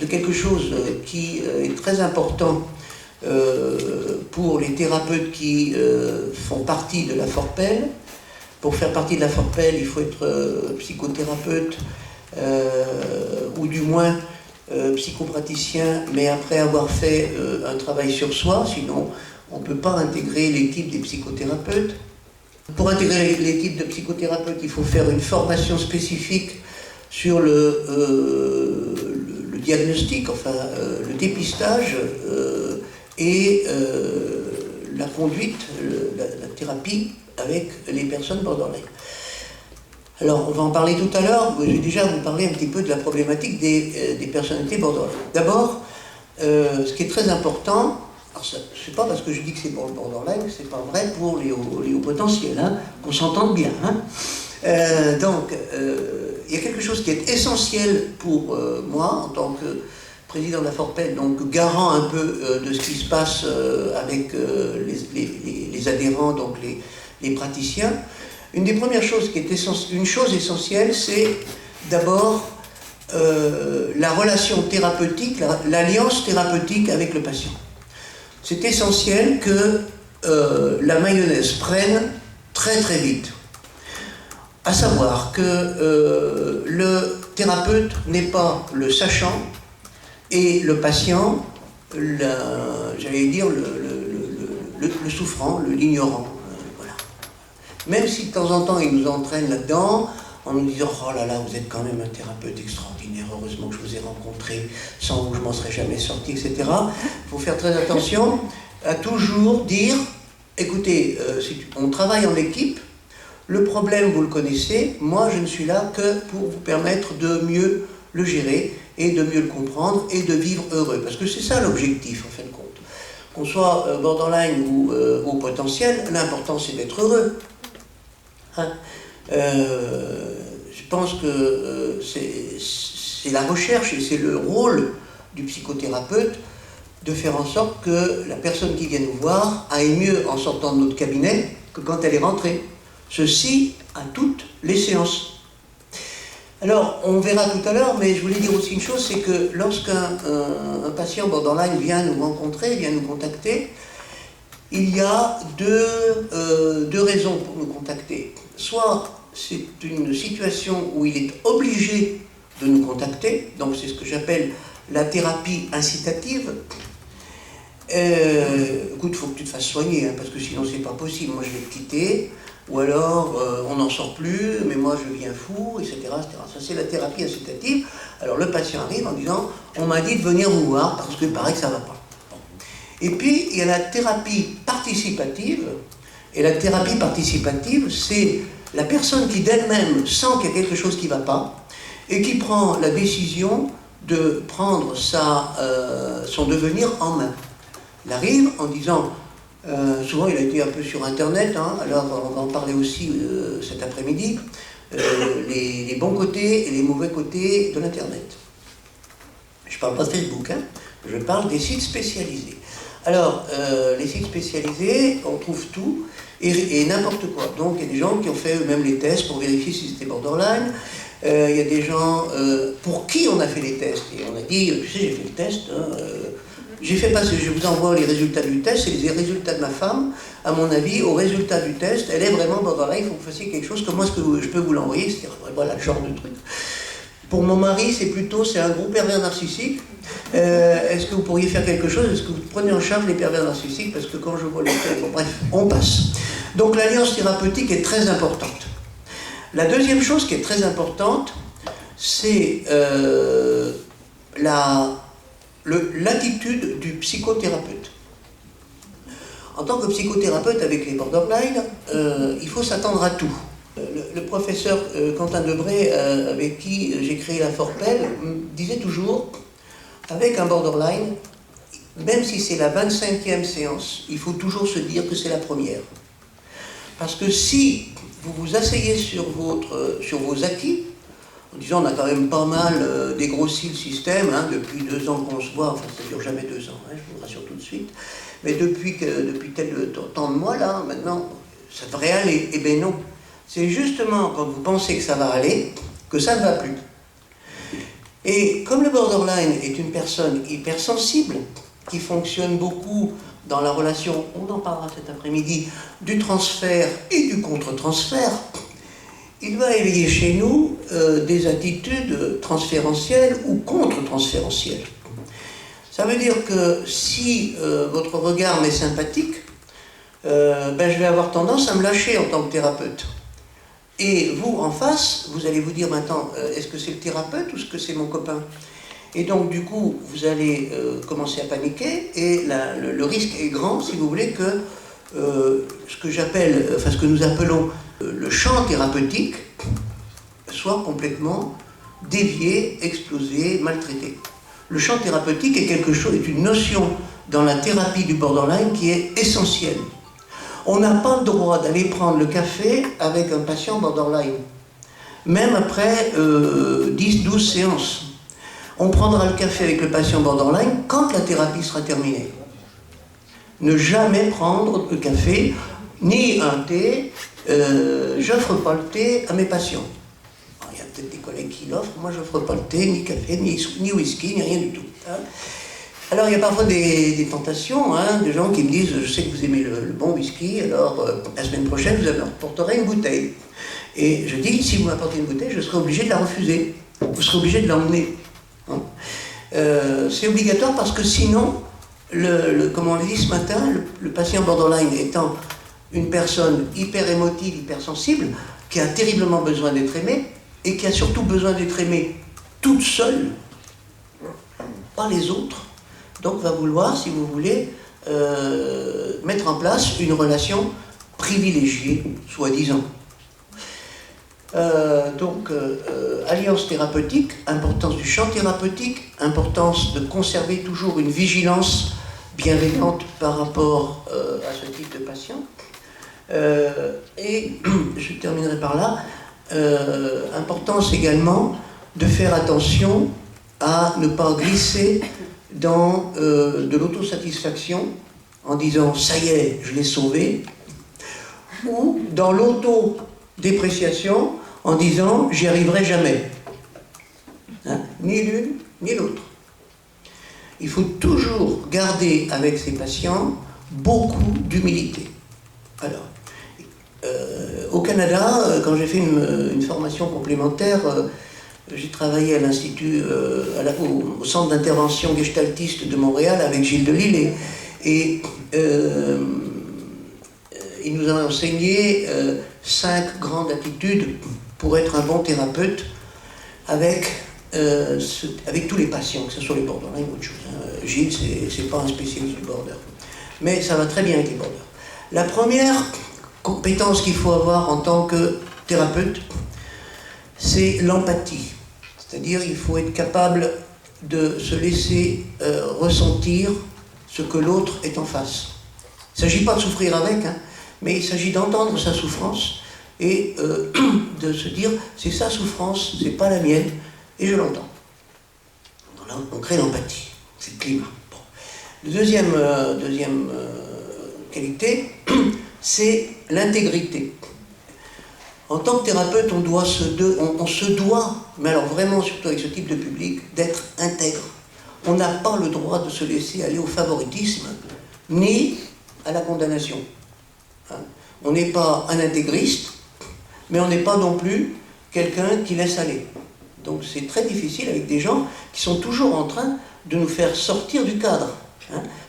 de quelque chose qui est très important pour les thérapeutes qui font partie de la FORPEL. Pour faire partie de la FORPEL, il faut être psychothérapeute ou du moins psychopraticien, mais après avoir fait un travail sur soi, sinon on ne peut pas intégrer l'équipe des psychothérapeutes. Pour intégrer l'équipe de psychothérapeutes, il faut faire une formation spécifique sur le diagnostic, enfin le dépistage et la conduite, la thérapie avec les personnes borderline. Alors, on va en parler tout à l'heure. Je vais déjà vous parler un petit peu de la problématique des personnalités borderline. D'abord, ce qui est très important, c'est pas parce que je dis que c'est pour le borderline que c'est pas vrai pour les hauts potentiels, hein, qu'on s'entende bien. Hein. Il y a quelque chose qui est essentiel pour moi, en tant que président de la FORPEL, donc garant un peu de ce qui se passe avec les adhérents, donc les praticiens. Une des premières choses qui est une chose essentielle, c'est d'abord la relation thérapeutique, l'alliance thérapeutique avec le patient. C'est essentiel que la mayonnaise prenne très très vite. À savoir que le thérapeute n'est pas le sachant et le patient, j'allais dire, le souffrant, l'ignorant. Voilà. Même si de temps en temps il nous entraîne là-dedans, en nous disant « Oh là là, vous êtes quand même un thérapeute extraordinaire, heureusement que je vous ai rencontré, sans vous je m'en serais jamais sorti, etc. » Il faut faire très attention à toujours dire « Écoutez, on travaille en équipe, le problème vous le connaissez, moi je ne suis là que pour vous permettre de mieux le gérer et de mieux le comprendre et de vivre heureux. » Parce que c'est ça l'objectif en fin de compte. Qu'on soit borderline ou au potentiel, l'important c'est d'être heureux. Hein? Je pense que c'est la recherche et c'est le rôle du psychothérapeute de faire en sorte que la personne qui vient nous voir aille mieux en sortant de notre cabinet que quand elle est rentrée. Ceci à toutes les séances. Alors, on verra tout à l'heure, mais je voulais dire aussi une chose, c'est que lorsqu'un patient borderline vient nous rencontrer, vient nous contacter, il y a deux raisons pour nous contacter. Soit c'est une situation où il est obligé de nous contacter, donc c'est ce que j'appelle la thérapie incitative. Écoute, il faut que tu te fasses soigner, hein, parce que sinon c'est pas possible, moi je vais te quitter, ou alors on n'en sort plus, mais moi je viens fou, etc. Ça c'est la thérapie incitative. Alors le patient arrive en disant « On m'a dit de venir vous voir parce que paraît que ça ne va pas. » Et puis il y a la thérapie participative, et la thérapie participative c'est la personne qui d'elle-même sent qu'il y a quelque chose qui ne va pas, et qui prend la décision de prendre son devenir en main. Il arrive en disant, souvent il a été un peu sur internet, hein, alors on va en parler aussi cet après-midi, les bons côtés et les mauvais côtés de l'internet. Je ne parle pas de Facebook, hein, je parle des sites spécialisés. Alors, les sites spécialisés, on trouve tout et n'importe quoi. Donc il y a des gens qui ont fait eux-mêmes les tests pour vérifier si c'était borderline. Il y a des gens pour qui on a fait les tests. Et on a dit, tu sais, j'ai fait le test, hein, j'ai fait passer, je vous envoie les résultats du test, c'est les résultats de ma femme. À mon avis, au résultat du test, elle est vraiment borderline, il faut que vous fassiez quelque chose, comment est-ce que je peux vous l'envoyer, etc. Voilà le genre de truc. Pour mon mari, c'est un gros pervers narcissique. Est-ce que vous pourriez faire quelque chose? Est-ce que vous prenez en charge les pervers narcissiques? Parce que quand je vois les faits, bon, bref, on passe. Donc l'alliance thérapeutique est très importante. La deuxième chose qui est très importante, c'est l'attitude du psychothérapeute. En tant que psychothérapeute avec les borderline, il faut s'attendre à tout. Le professeur Quentin Debré, avec qui j'ai créé la FORPEL, disait toujours, avec un borderline, même si c'est la 25e séance, il faut toujours se dire que c'est la première. Parce que si vous vous asseyez sur vos acquis, en disant on a quand même pas mal dégrossi le système, hein, depuis 2 ans qu'on se voit, enfin ça ne dure jamais 2 ans, hein, je vous rassure tout de suite, mais depuis tel temps de mois là, maintenant, ça devrait aller. Eh bien non. C'est justement quand vous pensez que ça va aller, que ça ne va plus. Et comme le borderline est une personne hypersensible, qui fonctionne beaucoup dans la relation, on en parlera cet après-midi, du transfert et du contre-transfert, il va éveiller chez nous des attitudes transférentielles ou contre-transférentielles. Ça veut dire que si votre regard m'est sympathique, je vais avoir tendance à me lâcher en tant que thérapeute. Et vous, en face, vous allez vous dire maintenant, est-ce que c'est le thérapeute ou est-ce que c'est mon copain? Et donc, du coup, vous allez commencer à paniquer, et le risque est grand, si vous voulez, que ce que nous appelons le champ thérapeutique soit complètement dévié, explosé, maltraité. Le champ thérapeutique est une notion dans la thérapie du borderline qui est essentielle. On n'a pas le droit d'aller prendre le café avec un patient borderline, même après 10-12 séances. On prendra le café avec le patient borderline quand la thérapie sera terminée. Ne jamais prendre le café, ni un thé. J'offre pas le thé à mes patients. Alors, il y a peut-être des collègues qui l'offrent, moi j'offre pas le thé, ni café, ni whisky, ni rien du tout. Alors il y a parfois des tentations, de gens qui me disent « je sais que vous aimez le bon whisky, alors la semaine prochaine vous m'apporterez une bouteille ». Et je dis « si vous m'apportez une bouteille, je serai obligé de la refuser, vous serez obligé de l'emmener ». C'est obligatoire parce que sinon, comme on l'a dit ce matin, le patient borderline étant une personne hyper émotive, hyper sensible, qui a terriblement besoin d'être aimée, et qui a surtout besoin d'être aimée toute seule, par les autres, donc va vouloir, si vous voulez, mettre en place une relation privilégiée, soi-disant. Alliance thérapeutique, importance du champ thérapeutique, importance de conserver toujours une vigilance bienveillante par rapport à ce type de patient. Et je terminerai par là, importance également de faire attention à ne pas glisser dans de l'autosatisfaction en disant « ça y est, je l'ai sauvé » ou dans l'autodépréciation en disant « j'y arriverai jamais ». Ni l'une ni l'autre. Il faut toujours garder avec ses patients beaucoup d'humilité. Alors, au Canada, quand j'ai fait une formation complémentaire, j'ai travaillé à l'Institut, au centre d'intervention gestaltiste de Montréal avec Gilles Delisle, et il nous a enseigné 5 grandes attitudes pour être un bon thérapeute avec tous les patients, que ce soit les borderline ou autre chose. Gilles, c'est pas un spécialiste du border, mais ça va très bien avec les borders. La première compétence qu'il faut avoir en tant que thérapeute, c'est l'empathie. C'est-à-dire il faut être capable de se laisser ressentir ce que l'autre est en face. Il ne s'agit pas de souffrir avec, mais il s'agit d'entendre sa souffrance et de se dire c'est sa souffrance, c'est pas la mienne, et je l'entends. On crée l'empathie, c'est le climat. Bon. Deuxième qualité, c'est l'intégrité. En tant que thérapeute, on se doit, mais alors vraiment, surtout avec ce type de public, d'être intègre. On n'a pas le droit de se laisser aller au favoritisme, ni à la condamnation. On n'est pas un intégriste, mais on n'est pas non plus quelqu'un qui laisse aller. Donc c'est très difficile avec des gens qui sont toujours en train de nous faire sortir du cadre.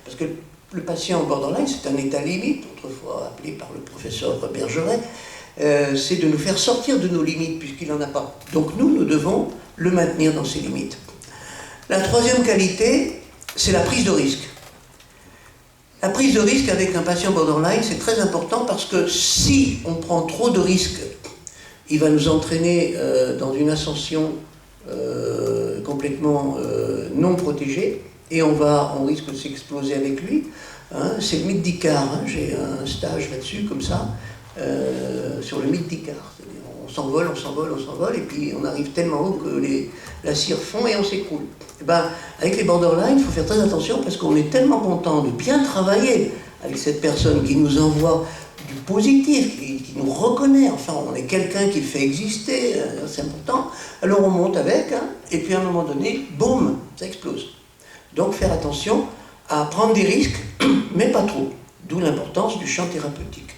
Parce que le patient borderline, c'est un état limite, autrefois appelé par le professeur Bergeret, c'est de nous faire sortir de nos limites, puisqu'il n'en a pas. Donc nous devons le maintenir dans ses limites. La troisième qualité, c'est la prise de risque. La prise de risque avec un patient borderline, c'est très important parce que si on prend trop de risques, il va nous entraîner dans une ascension complètement non protégée, et on risque de s'exploser avec lui. C'est le mythe d'Icare, j'ai un stage là-dessus, comme ça, sur le mythe d'Icare. On s'envole, et puis on arrive tellement haut que la cire fond et on s'écroule. Avec les borderline, il faut faire très attention parce qu'on est tellement content de bien travailler avec cette personne qui nous envoie du positif, qui nous reconnaît, enfin on est quelqu'un qui le fait exister, c'est important, alors on monte avec, hein, et puis à un moment donné, boum, ça explose. Donc faire attention à prendre des risques, mais pas trop, d'où l'importance du champ thérapeutique.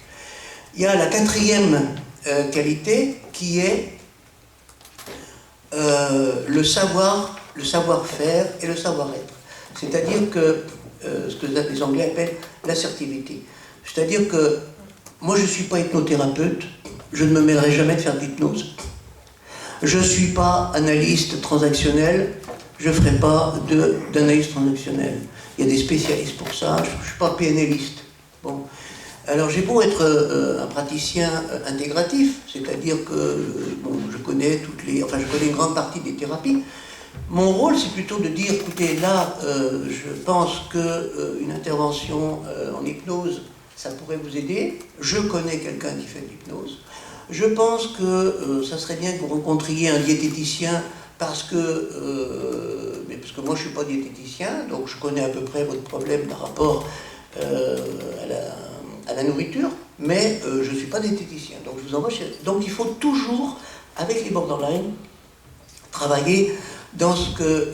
Il y a la quatrième qualité qui est le savoir-faire et le savoir-être. C'est-à-dire que ce que les Anglais appellent l'assertivité. C'est-à-dire que moi je ne suis pas hypnothérapeute, je ne me mêlerai jamais de faire de l'hypnose. Je ne suis pas analyste transactionnel, je ne ferai pas d'analyse transactionnelle. Il y a des spécialistes pour ça, je ne suis pas PNListe. Bon. Alors j'ai beau être un praticien intégratif, c'est-à-dire que bon, je connais une grande partie des thérapies. Mon rôle, c'est plutôt de dire, écoutez, là, je pense qu'une intervention en hypnose, ça pourrait vous aider. Je connais quelqu'un qui fait de l'hypnose. Je pense que ça serait bien que vous rencontriez un diététicien parce que moi, je ne suis pas diététicien, donc je connais à peu près votre problème par rapport à la nourriture, mais je ne suis pas diététicien. Donc, je vous envoie donc, il faut toujours, avec les borderline, travailler dans ce que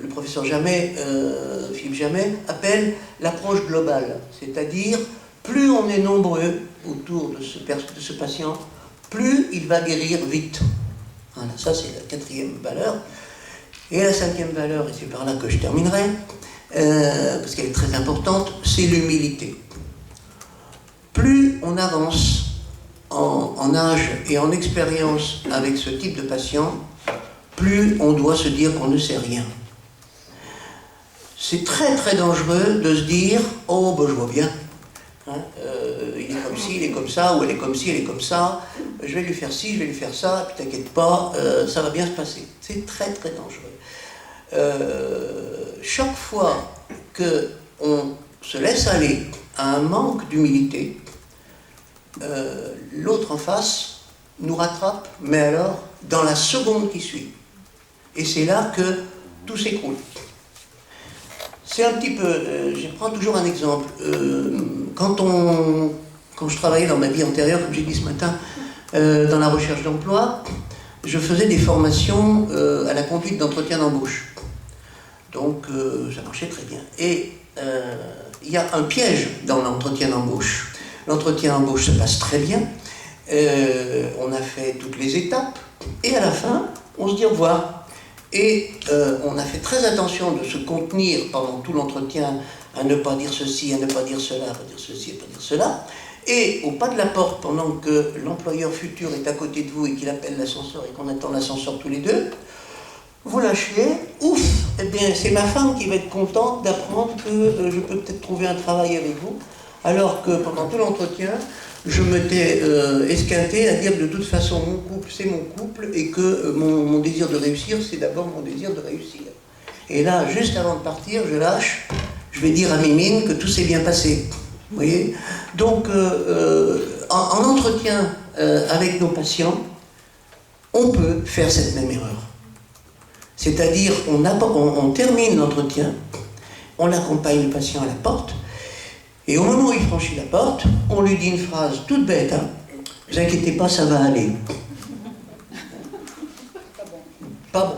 le professeur Philippe Jamet, appelle l'approche globale. C'est-à-dire, plus on est nombreux autour de ce patient, plus il va guérir vite. Voilà, ça c'est la quatrième valeur. Et la cinquième valeur, et c'est par là que je terminerai, parce qu'elle est très importante, c'est l'humilité. Plus on avance en âge et en expérience avec ce type de patient, plus on doit se dire qu'on ne sait rien. C'est très très dangereux de se dire « Oh, ben je vois bien, hein, il est comme ci, il est comme ça, ou elle est comme ci, elle est comme ça, je vais lui faire ci, je vais lui faire ça, puis t'inquiète pas, ça va bien se passer. » C'est très très dangereux. Chaque fois qu'on se laisse aller à un manque d'humilité, l'autre en face nous rattrape, mais alors dans la seconde qui suit. Et c'est là que tout s'écroule. C'est un petit peu, je prends toujours un exemple. Quand je travaillais dans ma vie antérieure, comme j'ai dit ce matin, dans la recherche d'emploi, je faisais des formations à la conduite d'entretien d'embauche. Donc ça marchait très bien. Et il y a un piège dans l'entretien d'embauche. L'entretien d'embauche se passe très bien. On a fait toutes les étapes. Et à la fin, on se dit au revoir. Et on a fait très attention de se contenir pendant tout l'entretien à ne pas dire ceci, à ne pas dire cela, à pas dire ceci, à pas dire cela. Et au pas de la porte, pendant que l'employeur futur est à côté de vous et qu'il appelle l'ascenseur et qu'on attend l'ascenseur tous les deux, vous lâchez, ouf, eh bien c'est ma femme qui va être contente d'apprendre que je peux peut-être trouver un travail avec vous, alors que pendant tout l'entretien, je m'étais esquinté à dire que de toute façon mon couple c'est mon couple et que mon désir de réussir c'est d'abord mon désir de réussir. Et là, juste avant de partir, je lâche, je vais dire à Mimine que tout s'est bien passé. Vous voyez ? Donc, en entretien avec nos patients, on peut faire cette même erreur. C'est-à-dire, on termine l'entretien, on accompagne le patient à la porte, et au moment où il franchit la porte, on lui dit une phrase toute bête, hein, « Vous inquiétez pas, ça va aller. » Pas bon.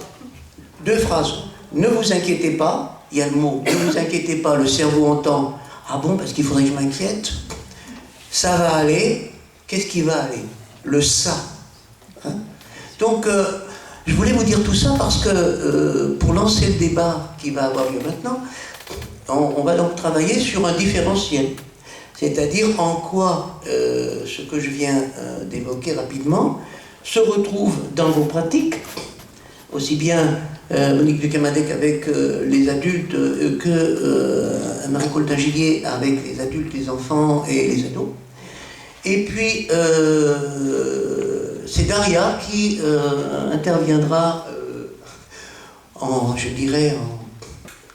Deux phrases. « Ne vous inquiétez pas », il y a le mot « Ne vous inquiétez pas », le cerveau entend « Ah bon, parce qu'il faudrait que je m'inquiète ?»« Ça va aller », qu'est-ce qui va aller ? Le « ça hein ». Donc, je voulais vous dire tout ça parce que, pour lancer le débat qui va avoir lieu maintenant, on va donc travailler sur un différentiel, c'est-à-dire en quoi ce que je viens d'évoquer rapidement se retrouve dans vos pratiques, aussi bien Monique Ducamadec avec les adultes que Marie-Claude Dingillier avec les adultes, les enfants et les ados. Et puis c'est Daria qui interviendra je dirais, en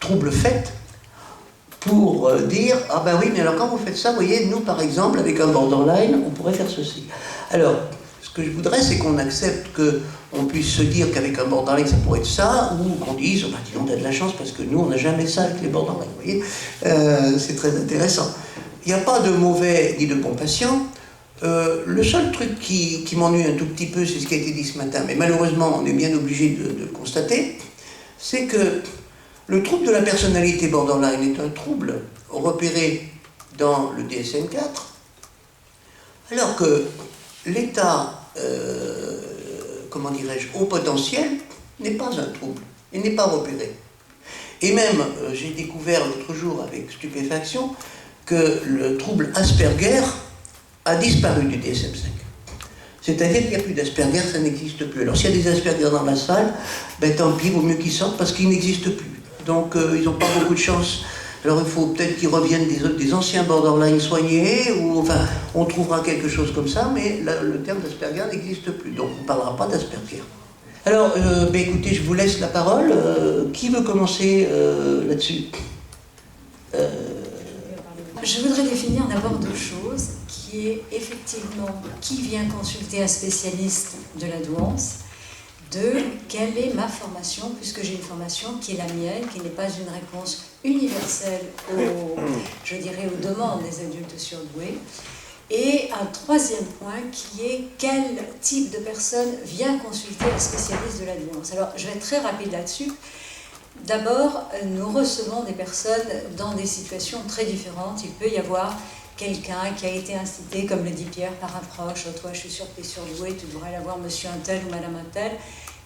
trouble fait, pour dire « Ah ben oui, mais alors quand vous faites ça, vous voyez, nous par exemple, avec un borderline, on pourrait faire ceci. » Alors, ce que je voudrais, c'est qu'on accepte qu'on puisse se dire qu'avec un borderline, ça pourrait être ça, ou qu'on dise « Oh ben dis donc, t'as de la chance, parce que nous, on n'a jamais ça avec les borderline. » Vous voyez, c'est très intéressant. il n'y a pas de mauvais ni de bons patients. Le seul truc qui m'ennuie un tout petit peu, c'est ce qui a été dit ce matin, mais malheureusement on est bien obligé de le constater, c'est que le trouble de la personnalité borderline est un trouble repéré dans le DSM-4, alors que l'état, comment dirais-je, haut potentiel n'est pas un trouble, il n'est pas repéré. Et même, j'ai découvert l'autre jour avec stupéfaction que le trouble Asperger a disparu du DSM-5. C'est-à-dire qu'il n'y a plus d'Asperger, ça n'existe plus. Alors s'il y a des Asperger dans la salle, ben tant pis, vaut mieux qu'ils sortent parce qu'ils n'existent plus. Donc ils n'ont pas beaucoup de chance. Alors il faut peut-être qu'ils reviennent des anciens borderline soignés, ou enfin on trouvera quelque chose comme ça, mais le terme d'Asperger n'existe plus, donc on ne parlera pas d'Asperger. Alors ben écoutez, je vous laisse la parole. Qui veut commencer là-dessus? Je voudrais définir d'abord deux choses, qui est effectivement qui vient consulter un spécialiste de la douance, de quelle est ma formation, puisque j'ai une formation qui est la mienne, qui n'est pas une réponse universelle je dirais, aux demandes des adultes surdoués. Et un troisième point qui est quel type de personne vient consulter un spécialiste de la douance. Alors je vais être très rapide là-dessus. D'abord, nous recevons des personnes dans des situations très différentes. Il peut y avoir quelqu'un qui a été incité, comme le dit Pierre, par un proche, « Toi, je suis sûr que tu es surdoué, tu devrais aller voir monsieur un tel ou madame un tel »,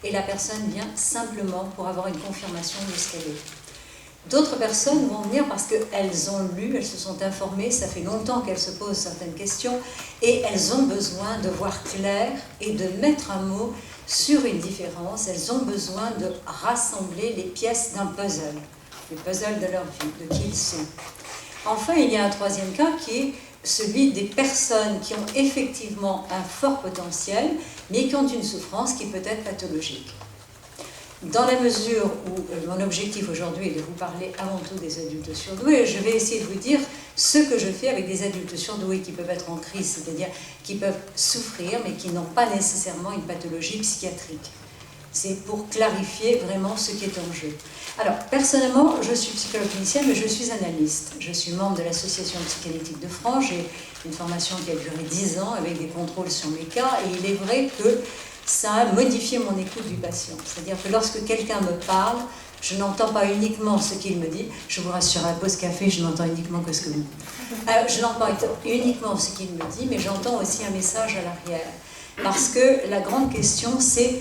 et la personne vient simplement pour avoir une confirmation de ce qu'elle est. D'autres personnes vont venir parce qu'elles ont lu, elles se sont informées, ça fait longtemps qu'elles se posent certaines questions, et elles ont besoin de voir clair et de mettre un mot sur une différence. Elles ont besoin de rassembler les pièces d'un puzzle, le puzzle de leur vie, de qui ils sont. Enfin, il y a un troisième cas qui est celui des personnes qui ont effectivement un fort potentiel, mais qui ont une souffrance qui peut être pathologique. Dans la mesure où mon objectif aujourd'hui est de vous parler avant tout des adultes surdoués, je vais essayer de vous dire ce que je fais avec des adultes surdoués qui peuvent être en crise, c'est-à-dire qui peuvent souffrir, mais qui n'ont pas nécessairement une pathologie psychiatrique. C'est pour clarifier vraiment ce qui est en jeu. Alors, personnellement, je suis psychologue clinicienne, mais je suis analyste. Je suis membre de l'Association psychanalytique de France. J'ai une formation qui a duré 10 ans avec des contrôles sur mes cas. Et il est vrai que ça a modifié mon écoute du patient. C'est-à-dire que lorsque quelqu'un me parle, je n'entends pas uniquement ce qu'il me dit. Je vous rassure, à la pause café, je n'entends uniquement que ce que vous dites. Je n'entends uniquement ce qu'il me dit, mais j'entends aussi un message à l'arrière. Parce que la grande question, c'est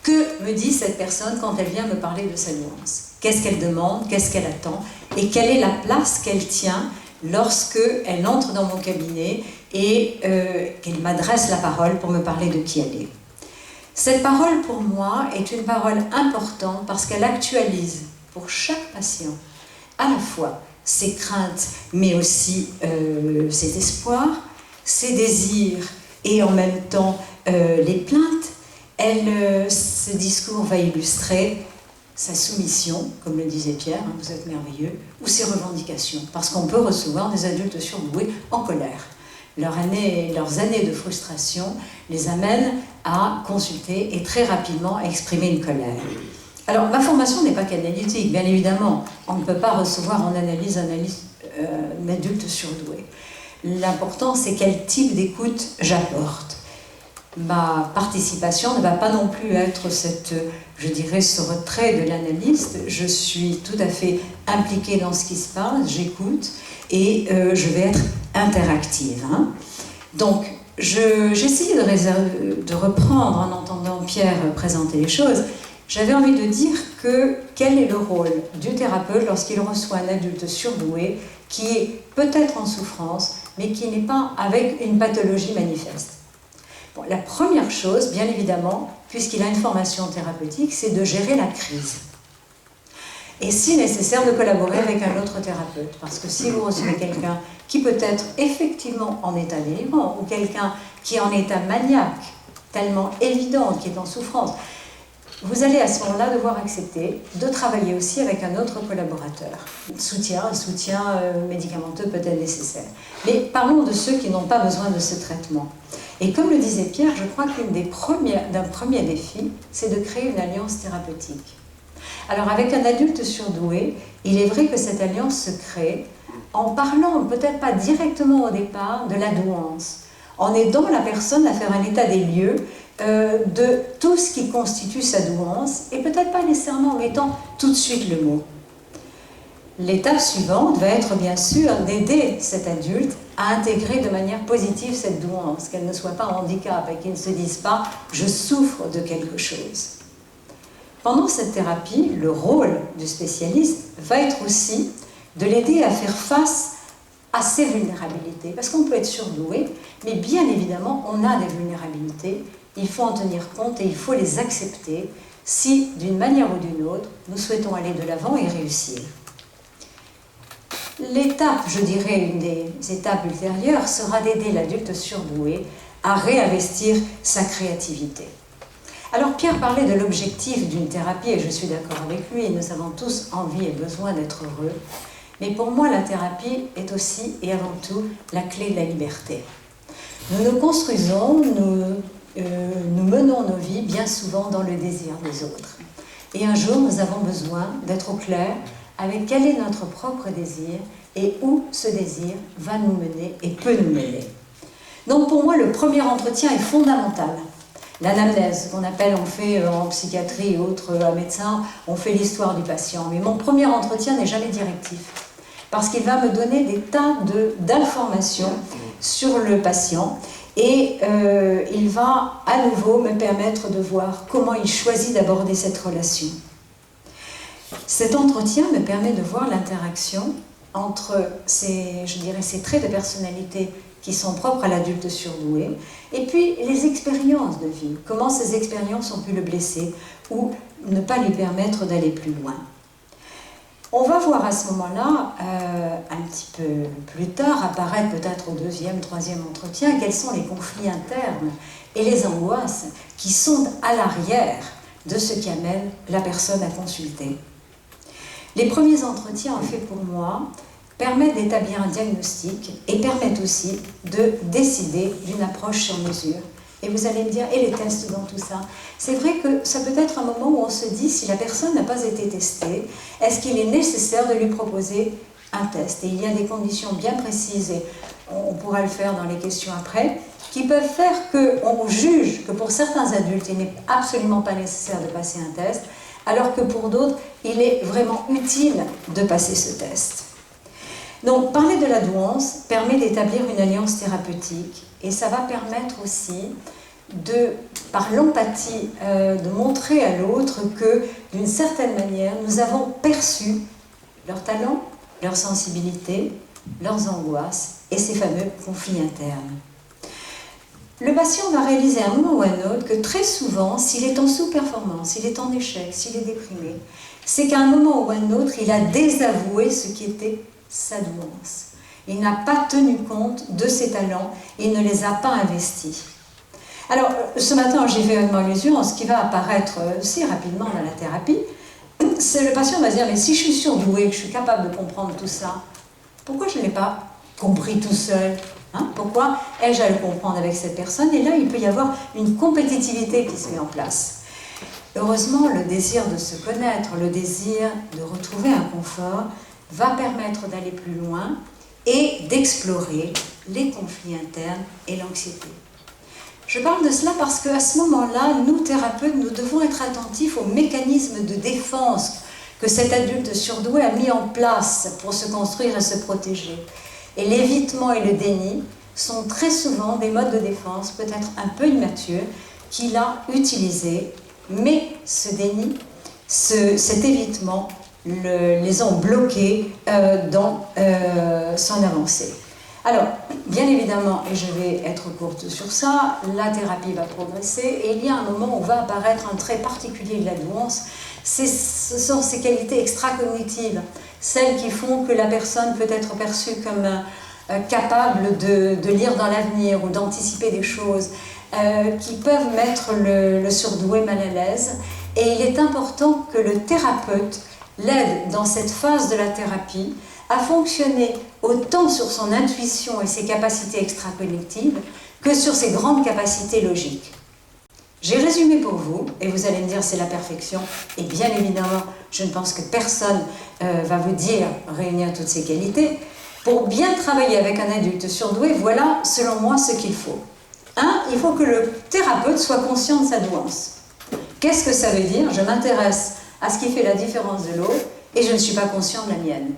que me dit cette personne quand elle vient me parler de sa douance? Qu'est-ce qu'elle demande? Qu'est-ce qu'elle attend? Et quelle est la place qu'elle tient lorsqu'elle entre dans mon cabinet et qu'elle m'adresse la parole pour me parler de qui elle est? Cette parole, pour moi, est une parole importante parce qu'elle actualise pour chaque patient à la fois ses craintes, mais aussi ses espoirs, ses désirs et en même temps les plaintes. Ce discours va illustrer sa soumission, comme le disait Pierre, hein, vous êtes merveilleux, ou ses revendications, parce qu'on peut recevoir des adultes surdoués en colère. Leurs années de frustration les amènent à consulter et très rapidement à exprimer une colère. Alors, ma formation n'est pas qu'analytique, bien évidemment. On ne peut pas recevoir en analyse un adulte surdoué. L'important, c'est quel type d'écoute j'apporte. Ma participation ne va pas non plus être ce retrait de l'analyste. Je suis tout à fait impliquée dans ce qui se passe, j'écoute et je vais être interactive. Hein. Donc, j'essaie de reprendre en entendant Pierre présenter les choses. J'avais envie de dire que quel est le rôle du thérapeute lorsqu'il reçoit un adulte surdoué qui est peut-être en souffrance, mais qui n'est pas avec une pathologie manifeste. Bon, la première chose, bien évidemment, puisqu'il a une formation thérapeutique, c'est de gérer la crise. Et si nécessaire, de collaborer avec un autre thérapeute. Parce que si vous recevez quelqu'un qui peut être effectivement en état délirant, ou quelqu'un qui est en état maniaque, tellement évident, qui est en souffrance, vous allez à ce moment-là devoir accepter de travailler aussi avec un autre collaborateur. Un soutien médicamenteux peut être nécessaire. Mais parlons de ceux qui n'ont pas besoin de ce traitement. Et comme le disait Pierre, je crois d'un premier défi, c'est de créer une alliance thérapeutique. Alors avec un adulte surdoué, il est vrai que cette alliance se crée en parlant peut-être pas directement au départ de la douance, en aidant la personne à faire un état des lieux de tout ce qui constitue sa douance, et peut-être pas nécessairement en mettant tout de suite le mot. L'étape suivante va être bien sûr d'aider cet adulte à intégrer de manière positive cette douance, qu'elle ne soit pas un handicap et qu'il ne se dise pas « je souffre de quelque chose ». Pendant cette thérapie, le rôle du spécialiste va être aussi de l'aider à faire face à ses vulnérabilités. Parce qu'on peut être surdoué, mais bien évidemment, on a des vulnérabilités. Il faut en tenir compte et il faut les accepter si, d'une manière ou d'une autre, nous souhaitons aller de l'avant et réussir. L'étape, je dirais, une des étapes ultérieures, sera d'aider l'adulte surdoué à réinvestir sa créativité. Alors Pierre parlait de l'objectif d'une thérapie, et je suis d'accord avec lui, nous avons tous envie et besoin d'être heureux. Mais pour moi, la thérapie est aussi et avant tout la clé de la liberté. Nous nous construisons, nous menons nos vies bien souvent dans le désir des autres. Et un jour, nous avons besoin d'être au clair avec quel est notre propre désir et où ce désir va nous mener et peut nous mener. Donc pour moi, le premier entretien est fondamental. L'anamnèse, qu'on appelle, on fait en psychiatrie et autres médecins, on fait l'histoire du patient. Mais mon premier entretien n'est jamais directif, parce qu'il va me donner des tas d'informations sur le patient et il va à nouveau me permettre de voir comment il choisit d'aborder cette relation. Cet entretien me permet de voir l'interaction entre ces traits de personnalité qui sont propres à l'adulte surdoué, et puis les expériences de vie, comment ces expériences ont pu le blesser ou ne pas lui permettre d'aller plus loin. On va voir à ce moment-là, un petit peu plus tard, apparaître peut-être au deuxième, troisième entretien, quels sont les conflits internes et les angoisses qui sont à l'arrière de ce qui amène la personne à consulter. Les premiers entretiens, en fait, pour moi, permettent d'établir un diagnostic et permettent aussi de décider d'une approche sur mesure. Et vous allez me dire, et les tests dans tout ça? C'est vrai que ça peut être un moment où on se dit, si la personne n'a pas été testée, est-ce qu'il est nécessaire de lui proposer un test? Et il y a des conditions bien précises, et on pourra le faire dans les questions après, qui peuvent faire qu'on juge que pour certains adultes, il n'est absolument pas nécessaire de passer un test, alors que pour d'autres, il est vraiment utile de passer ce test. Donc, parler de la douance permet d'établir une alliance thérapeutique, et ça va permettre aussi, par l'empathie, de montrer à l'autre que, d'une certaine manière, nous avons perçu leurs talents, leurs sensibilités, leurs angoisses et ces fameux conflits internes. Le patient va réaliser à un moment ou à un autre que très souvent, s'il est en sous-performance, s'il est en échec, s'il est déprimé, c'est qu'à un moment ou à un autre, il a désavoué ce qui était sa douance. Il n'a pas tenu compte de ses talents, il ne les a pas investis. Alors, ce matin, j'ai fait une allusion, ce qui va apparaître si rapidement dans la thérapie, c'est le patient va se dire, mais si je suis surdoué, que je suis capable de comprendre tout ça, pourquoi je ne l'ai pas compris tout seul? Pourquoi ai-je à le comprendre avec cette personne? Et là, il peut y avoir une compétitivité qui se met en place. Heureusement, le désir de se connaître, le désir de retrouver un confort, va permettre d'aller plus loin et d'explorer les conflits internes et l'anxiété. Je parle de cela parce qu'à ce moment-là, nous, thérapeutes, nous devons être attentifs aux mécanismes de défense que cet adulte surdoué a mis en place pour se construire et se protéger. Et l'évitement et le déni sont très souvent des modes de défense, peut-être un peu immatures, qu'il a utilisés, mais ce déni, cet évitement, les ont bloqués dans son avancée. Alors, bien évidemment, et je vais être courte sur ça, la thérapie va progresser et il y a un moment où va apparaître un trait particulier de la douance. Ce sont ces qualités extracognitives, celles qui font que la personne peut être perçue comme capable de lire dans l'avenir ou d'anticiper des choses, qui peuvent mettre le surdoué mal à l'aise. Et il est important que le thérapeute l'aide dans cette phase de la thérapie à fonctionner autant sur son intuition et ses capacités extracognitives que sur ses grandes capacités logiques. J'ai résumé pour vous, et vous allez me dire c'est la perfection, et bien évidemment, je ne pense que personne va vous dire réunir toutes ces qualités, Pour bien travailler avec un adulte surdoué, voilà, selon moi, ce qu'il faut. 1. Il faut que le thérapeute soit conscient de sa douance. Qu'est-ce que ça veut dire? Je m'intéresse à ce qui fait la différence de l'autre et je ne suis pas conscient de la mienne.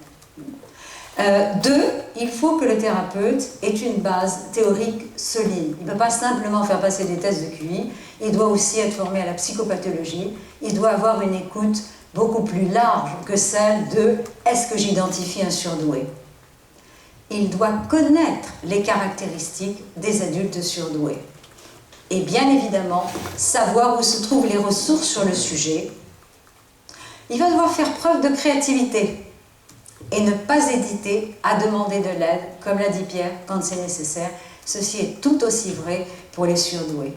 2. Il faut que le thérapeute ait une base théorique solide. Il ne peut pas simplement faire passer des tests de QI, il doit aussi être formé à la psychopathologie, il doit avoir une écoute beaucoup plus large que celle de « est-ce que j'identifie un surdoué ?» Il doit connaître les caractéristiques des adultes surdoués. Et bien évidemment, savoir où se trouvent les ressources sur le sujet. Il va devoir faire preuve de créativité et ne pas hésiter à demander de l'aide, comme l'a dit Pierre, quand c'est nécessaire. Ceci est tout aussi vrai pour les surdoués.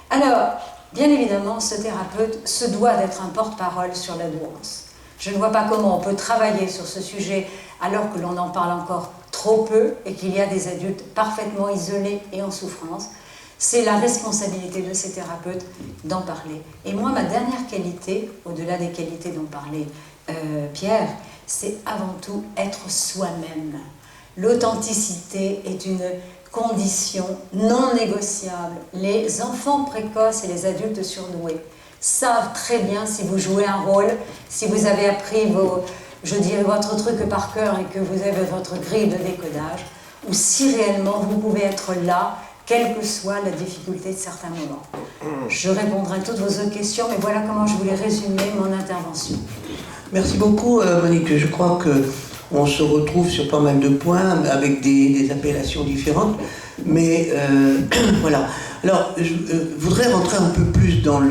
Alors, bien évidemment, ce thérapeute se doit d'être un porte-parole sur la douance. Je ne vois pas comment on peut travailler sur ce sujet alors que l'on en parle encore trop peu et qu'il y a des adultes parfaitement isolés et en souffrance. C'est la responsabilité de ces thérapeutes d'en parler. Et moi, ma dernière qualité, au-delà des qualités dont parlait Pierre, c'est avant tout être soi-même. L'authenticité est une condition non négociable. Les enfants précoces et les adultes surdoués savent très bien si vous jouez un rôle, si vous avez appris votre truc par cœur et que vous avez votre grille de décodage, ou si réellement vous pouvez être là, quelle que soit la difficulté de certains moments. Je répondrai à toutes vos autres questions, mais voilà comment je voulais résumer mon intervention. Merci beaucoup, Monique. Je crois qu'on se retrouve sur pas mal de points avec des appellations différentes, mais voilà. Alors, je voudrais rentrer un peu plus dans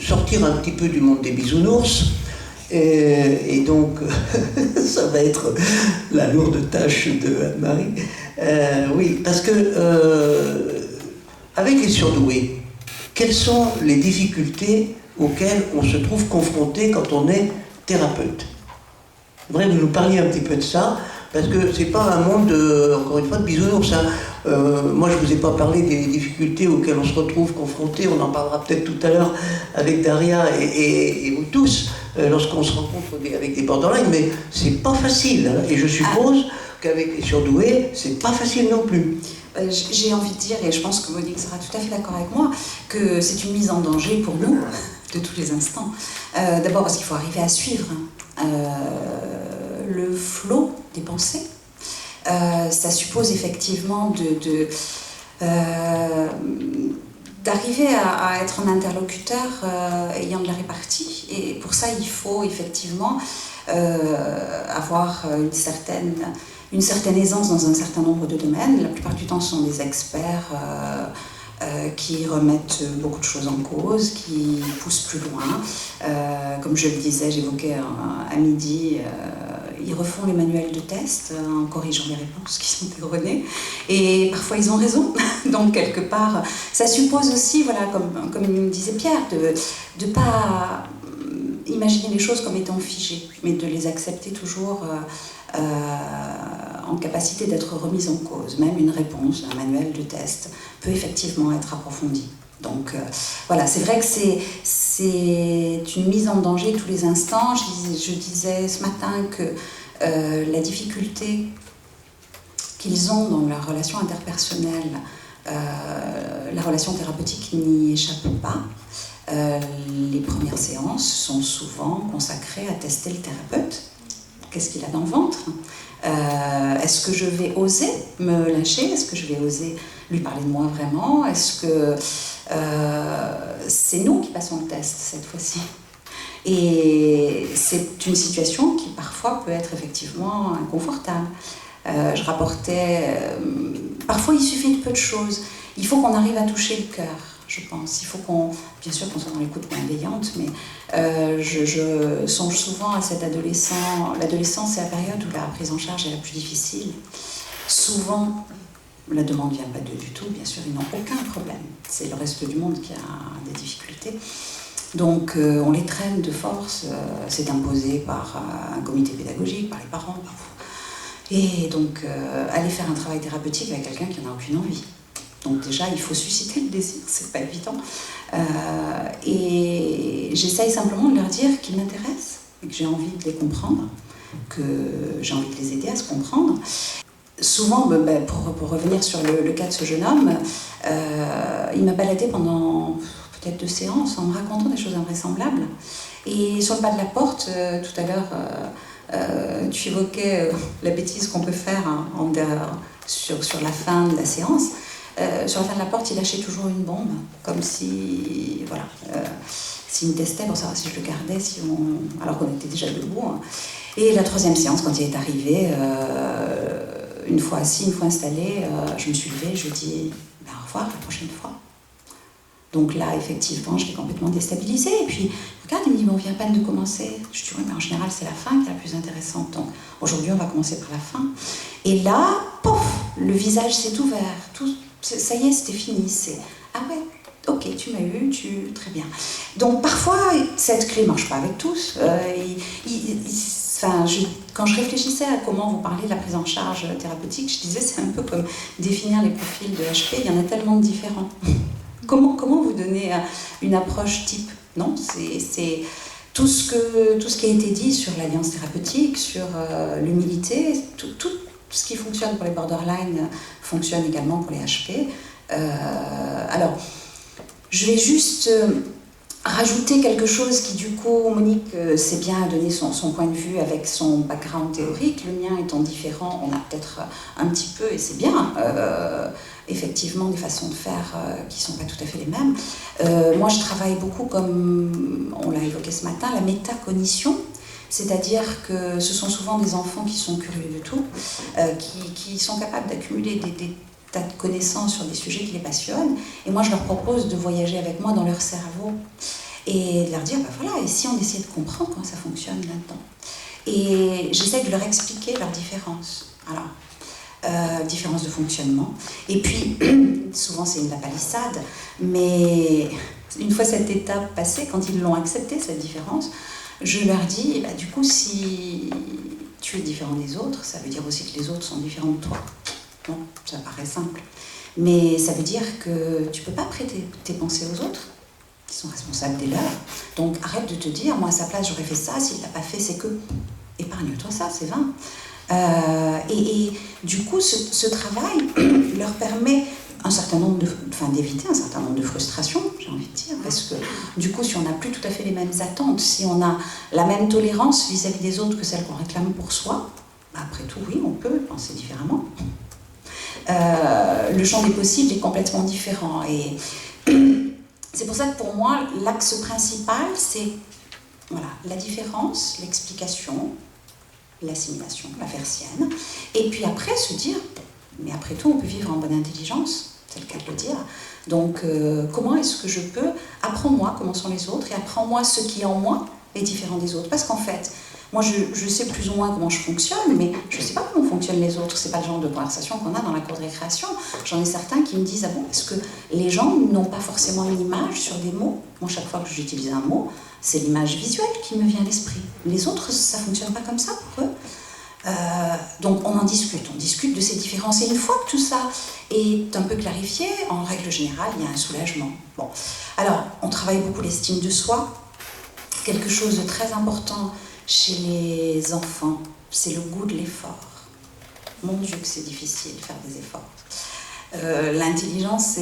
sortir un petit peu du monde des bisounours, et donc, ça va être la lourde tâche de Anne-Marie. Oui, parce que, avec les surdoués, quelles sont les difficultés auxquelles on se trouve confronté quand on est thérapeute? Je voudrais que vous nous parliez un petit peu de ça, parce que c'est pas un monde, encore une fois, de bisounours. Hein. Moi, je ne vous ai pas parlé des difficultés auxquelles on se retrouve confronté. On en parlera peut-être tout à l'heure avec Daria et vous tous, lorsqu'on se rencontre avec des borderline, mais c'est pas facile. Hein. Et je suppose qu'avec les surdoués, c'est pas facile non plus. J'ai envie de dire, et je pense que Monique sera tout à fait d'accord avec moi, que c'est une mise en danger pour nous, de tous les instants. D'abord parce qu'il faut arriver à suivre le flot des pensées. Ça suppose effectivement d'arriver à être un interlocuteur ayant de la répartie. Et pour ça, il faut effectivement avoir une certaine aisance dans un certain nombre de domaines. La plupart du temps, ce sont des experts qui remettent beaucoup de choses en cause, qui poussent plus loin. Comme je le disais, j'évoquais à midi, ils refont les manuels de test en corrigeant les réponses qui sont erronées. Et parfois, ils ont raison. Donc, quelque part, ça suppose aussi, voilà, comme me disait Pierre, de ne pas imaginer les choses comme étant figées, mais de les accepter toujours en capacité d'être remises en cause. Même une réponse, un manuel de test peut effectivement être approfondi. Donc voilà, c'est vrai que c'est une mise en danger tous les instants. Je disais ce matin que la difficulté qu'ils ont dans leur relation interpersonnelle, la relation thérapeutique n'y échappe pas. Les premières séances sont souvent consacrées à tester le thérapeute. Qu'est-ce qu'il a dans le ventre? Est-ce que je vais oser me lâcher? Est-ce que je vais oser lui parler de moi vraiment? Est-ce que c'est nous qui passons le test cette fois-ci? Et c'est une situation qui parfois peut être effectivement inconfortable. Je rapportais, parfois il suffit de peu de choses. Il faut qu'on arrive à toucher le cœur, je pense. Il faut bien sûr qu'on soit dans l'écoute bienveillante, mais je songe souvent à cet adolescent. L'adolescence, c'est la période où la prise en charge est la plus difficile. Souvent, la demande ne vient pas d'eux du tout, bien sûr, ils n'ont aucun problème. C'est le reste du monde qui a des difficultés. Donc, on les traîne de force. C'est imposé par un comité pédagogique, par les parents, parfois. Et donc, aller faire un travail thérapeutique avec quelqu'un qui n'en a aucune envie. Donc déjà, il faut susciter le désir, c'est pas évident. Et j'essaye simplement de leur dire qu'ils m'intéressent et que j'ai envie de les comprendre. que j'ai envie de les aider à se comprendre. Souvent, pour revenir sur le cas de ce jeune homme, il m'a baladé pendant peut-être 2 séances en me racontant des choses invraisemblables. Et sur le pas de la porte, tout à l'heure, tu évoquais la bêtise qu'on peut faire sur la fin de la séance. Sur la fin de la porte, il lâchait toujours une bombe, comme si, voilà, s'il me testait pour savoir si je le gardais, alors qu'on était déjà debout. Hein. Et la 3e séance, quand il est arrivé, une fois assis, une fois installé, je me suis levée, je lui ai dit au revoir la prochaine fois. Donc là, effectivement, je l'ai complètement déstabilisé. Et puis, regarde, il me dit, mais on vient à peine de commencer. Je dis, oui, mais en général, c'est la fin qui est la plus intéressante. Donc, aujourd'hui, on va commencer par la fin. Et là, pouf, le visage s'est ouvert. Tout, ça y est, c'était fini. C'est, ah ouais, ok, tu m'as eu, très bien. Donc, parfois, cette clé ne marche pas avec tous. Quand je réfléchissais à comment vous parlez de la prise en charge thérapeutique, je disais, c'est un peu comme définir les profils de HP. Il y en a tellement de différents. Comment vous donnez une approche type? Non, c'est tout ce qui a été dit sur l'alliance thérapeutique, sur l'humilité, tout ce qui fonctionne pour les borderline fonctionne également pour les HP. Alors, je vais juste rajouter quelque chose qui, du coup, Monique sait bien donner son point de vue avec son background théorique. Le mien étant différent, on a peut-être un petit peu, et c'est bien, effectivement, des façons de faire qui ne sont pas tout à fait les mêmes. Moi, je travaille beaucoup, comme on l'a évoqué ce matin, la métacognition. C'est-à-dire que ce sont souvent des enfants qui sont curieux de tout, qui sont capables d'accumuler des tas de connaissances sur des sujets qui les passionnent. Et moi, je leur propose de voyager avec moi dans leur cerveau et de leur dire, voilà, et si on essayait de comprendre comment ça fonctionne là-dedans. Et j'essaie de leur expliquer leurs différences. Alors, différences de fonctionnement. Et puis, souvent, c'est la palissade, mais une fois cette étape passée, quand ils l'ont accepté, cette différence, je leur dis, du coup, si tu es différent des autres, ça veut dire aussi que les autres sont différents de toi. Bon, ça paraît simple. Mais ça veut dire que tu ne peux pas prêter tes pensées aux autres, qui sont responsables des leurs. Donc arrête de te dire, moi à sa place j'aurais fait ça, s'il ne l'a pas fait, c'est que. Épargne-toi ça, c'est vain. Et du coup, ce travail leur permet un certain nombre d'éviter un certain nombre de frustrations, j'ai envie de dire, parce que du coup, si on n'a plus tout à fait les mêmes attentes, si on a la même tolérance vis-à-vis des autres que celle qu'on réclame pour soi, après tout, oui, on peut penser différemment. Le champ des possibles est complètement différent. Et c'est pour ça que pour moi, l'axe principal, c'est voilà, la différence, l'explication, l'assimilation, la Versienne. Et puis après, se dire, mais après tout, on peut vivre en bonne intelligence, c'est le cas de le dire. Donc, comment est-ce que je peux, apprends-moi comment sont les autres et apprends-moi ce qui en moi est différent des autres. Parce qu'en fait, moi, je sais plus ou moins comment je fonctionne, mais je ne sais pas comment fonctionnent les autres. Ce n'est pas le genre de conversation qu'on a dans la cour de récréation. J'en ai certains qui me disent, ah bon, est-ce que les gens n'ont pas forcément une image sur des mots? Moi, chaque fois que j'utilise un mot, c'est l'image visuelle qui me vient à l'esprit. Les autres, ça ne fonctionne pas comme ça pour eux. Donc on discute de ces différences. Et une fois que tout ça est un peu clarifié, en règle générale, il y a un soulagement. Bon. Alors, on travaille beaucoup l'estime de soi. Quelque chose de très important chez les enfants, c'est le goût de l'effort. Mon Dieu que c'est difficile de faire des efforts. L'intelligence,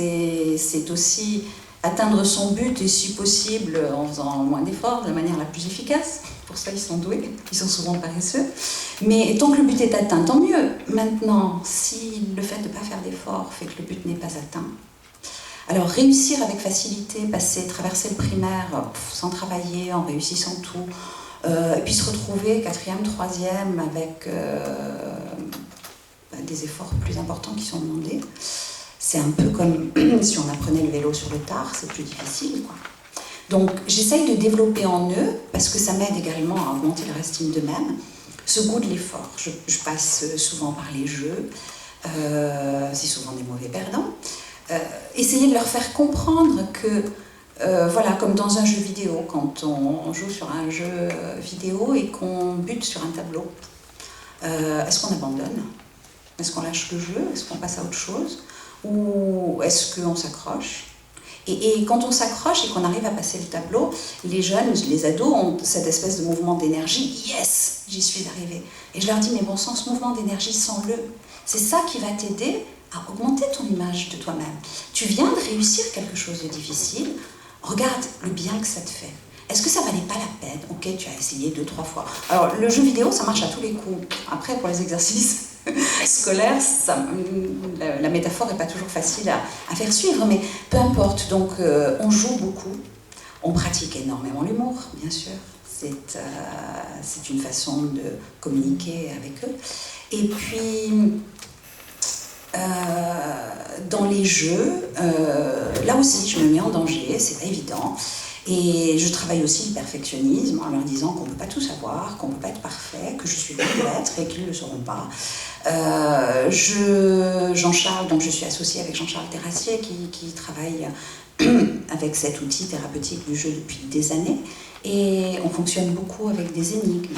c'est aussi atteindre son but et si possible en faisant moins d'efforts, de la manière la plus efficace. Pour ça, ils sont doués, ils sont souvent paresseux. Mais tant que le but est atteint, tant mieux. Maintenant, si le fait de ne pas faire d'efforts fait que le but n'est pas atteint, alors réussir avec facilité, traverser le primaire sans travailler, en réussissant tout, et puis se retrouver 4e, 3e avec des efforts plus importants qui sont demandés. C'est un peu comme si on apprenait le vélo sur le tard, c'est plus difficile, quoi. Donc j'essaye de développer en eux, parce que ça m'aide également à augmenter leur estime d'eux-mêmes, ce goût de l'effort. Je passe souvent par les jeux, c'est souvent des mauvais perdants. Essayer de leur faire comprendre que, voilà, comme dans un jeu vidéo, quand on joue sur un jeu vidéo et qu'on bute sur un tableau, est-ce qu'on abandonne? Est-ce qu'on lâche le jeu? Est-ce qu'on passe à autre chose? Ou est-ce qu'on s'accroche? Et quand on s'accroche et qu'on arrive à passer le tableau, les jeunes, les ados ont cette espèce de mouvement d'énergie. Yes! j'y suis arrivée. Et je leur dis, mais bon sang, ce mouvement d'énergie, sens-le. C'est ça qui va t'aider à augmenter ton image de toi-même. Tu viens de réussir quelque chose de difficile, regarde le bien que ça te fait. Est-ce que ça valait pas la peine? Ok, tu as essayé 2-3 fois. Alors, le jeu vidéo, ça marche à tous les coups. Après, pour les exercices scolaires, la métaphore n'est pas toujours facile à faire suivre, mais peu importe. Donc, on joue beaucoup. On pratique énormément l'humour, bien sûr. C'est une façon de communiquer avec eux. Et puis, dans les jeux, là aussi, je me mets en danger, c'est pas évident. Et je travaille aussi le perfectionnisme en leur disant qu'on ne peut pas tout savoir, qu'on ne peut pas être parfait, que je suis loin de l'être et qu'ils ne le seront pas. Jean-Charles, donc je suis associée avec Jean-Charles Terrassier qui travaille avec cet outil thérapeutique du jeu depuis des années. Et on fonctionne beaucoup avec des énigmes.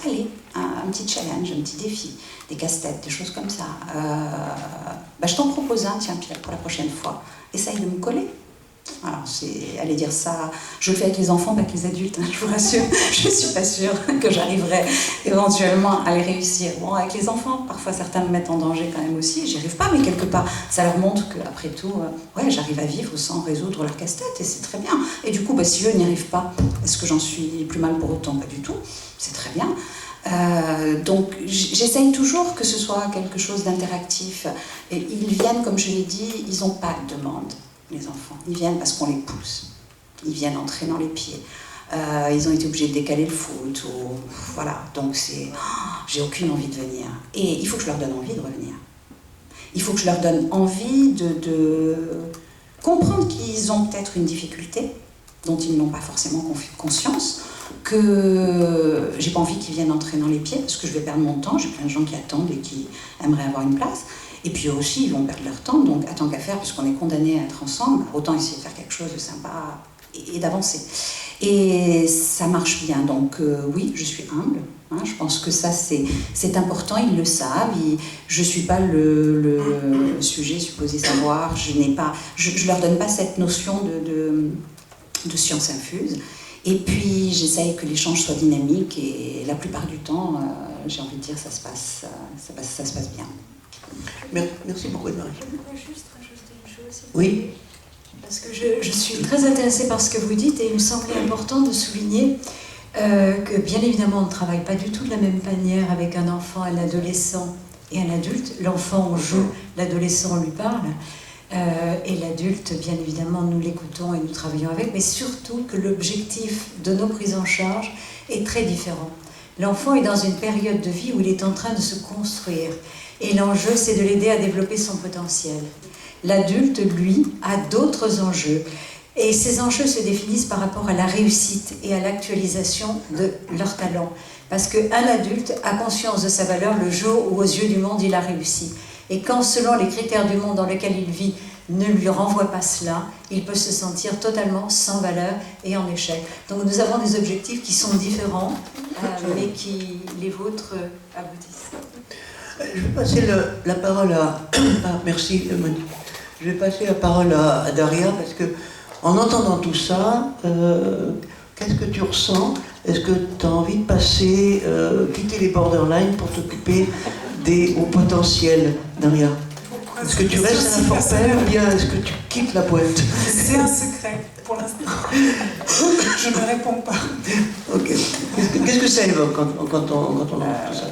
Allez, un petit challenge, un petit défi, des casse-têtes, des choses comme ça. Je t'en propose un, tiens, Pierre, pour la prochaine fois. Essaye de me coller. Alors, allez dire ça, je le fais avec les enfants, pas avec les adultes, hein, je vous rassure. Je ne suis pas sûre que j'arriverai éventuellement à les réussir. Bon, avec les enfants, parfois certains me mettent en danger quand même aussi, j'y arrive pas, mais quelque part, ça leur montre qu'après tout, ouais, j'arrive à vivre sans résoudre leur casse-tête, et c'est très bien. Et du coup, si eux n'y arrivent pas, est-ce que j'en suis plus mal pour autant? Pas du tout, c'est très bien. Donc j'essaye toujours que ce soit quelque chose d'interactif. Et ils viennent, comme je l'ai dit, ils n'ont pas de demande. Les enfants, ils viennent parce qu'on les pousse, ils viennent entrer dans les pieds, ils ont été obligés de décaler le foot, ou voilà, donc j'ai aucune envie de venir. Et il faut que je leur donne envie de revenir. Il faut que je leur donne envie de comprendre qu'ils ont peut-être une difficulté dont ils n'ont pas forcément conscience, que j'ai pas envie qu'ils viennent entrer dans les pieds parce que je vais perdre mon temps, j'ai plein de gens qui attendent et qui aimeraient avoir une place. Et puis eux aussi, ils vont perdre leur temps, donc à tant qu'à faire, puisqu'on est condamnés à être ensemble, autant essayer de faire quelque chose de sympa et d'avancer. Et ça marche bien, donc oui, je suis humble, hein, je pense que ça c'est important, ils le savent, je ne suis pas le sujet supposé savoir, je leur donne pas cette notion de science infuse. Et puis j'essaye que l'échange soit dynamique et la plupart du temps, j'ai envie de dire, ça se passe bien. Merci beaucoup, Marie. Je voudrais juste rajouter une chose. Oui. Parce que je suis très intéressée par ce que vous dites et il me semblait important de souligner que bien évidemment on ne travaille pas du tout de la même manière avec un enfant, un adolescent et un adulte. L'enfant on joue, l'adolescent on lui parle et l'adulte bien évidemment nous l'écoutons et nous travaillons avec, mais surtout que l'objectif de nos prises en charge est très différent. L'enfant est dans une période de vie où il est en train de se construire. Et l'enjeu, c'est de l'aider à développer son potentiel. L'adulte, lui, a d'autres enjeux. Et ces enjeux se définissent par rapport à la réussite et à l'actualisation de leurs talents. Parce qu'un adulte a conscience de sa valeur le jour où, aux yeux du monde, il a réussi. Et quand, selon les critères du monde dans lequel il vit, ne lui renvoie pas cela, il peut se sentir totalement sans valeur et en échec. Donc nous avons des objectifs qui sont différents, mais qui, les vôtres, aboutissent. Je vais passer la parole à... merci, Monique. Je vais passer la parole à Daria, parce que en entendant tout ça, qu'est-ce que tu ressens? Est-ce que tu as envie de passer, quitter les borderlines pour t'occuper des hauts potentiels, Daria? Est-ce que tu restes à la Forpel ou bien est-ce que tu quittes la boîte? C'est un secret, pour l'instant. Je ne réponds pas. Ok. Qu'est-ce que ça évoque quand on entend tout ça?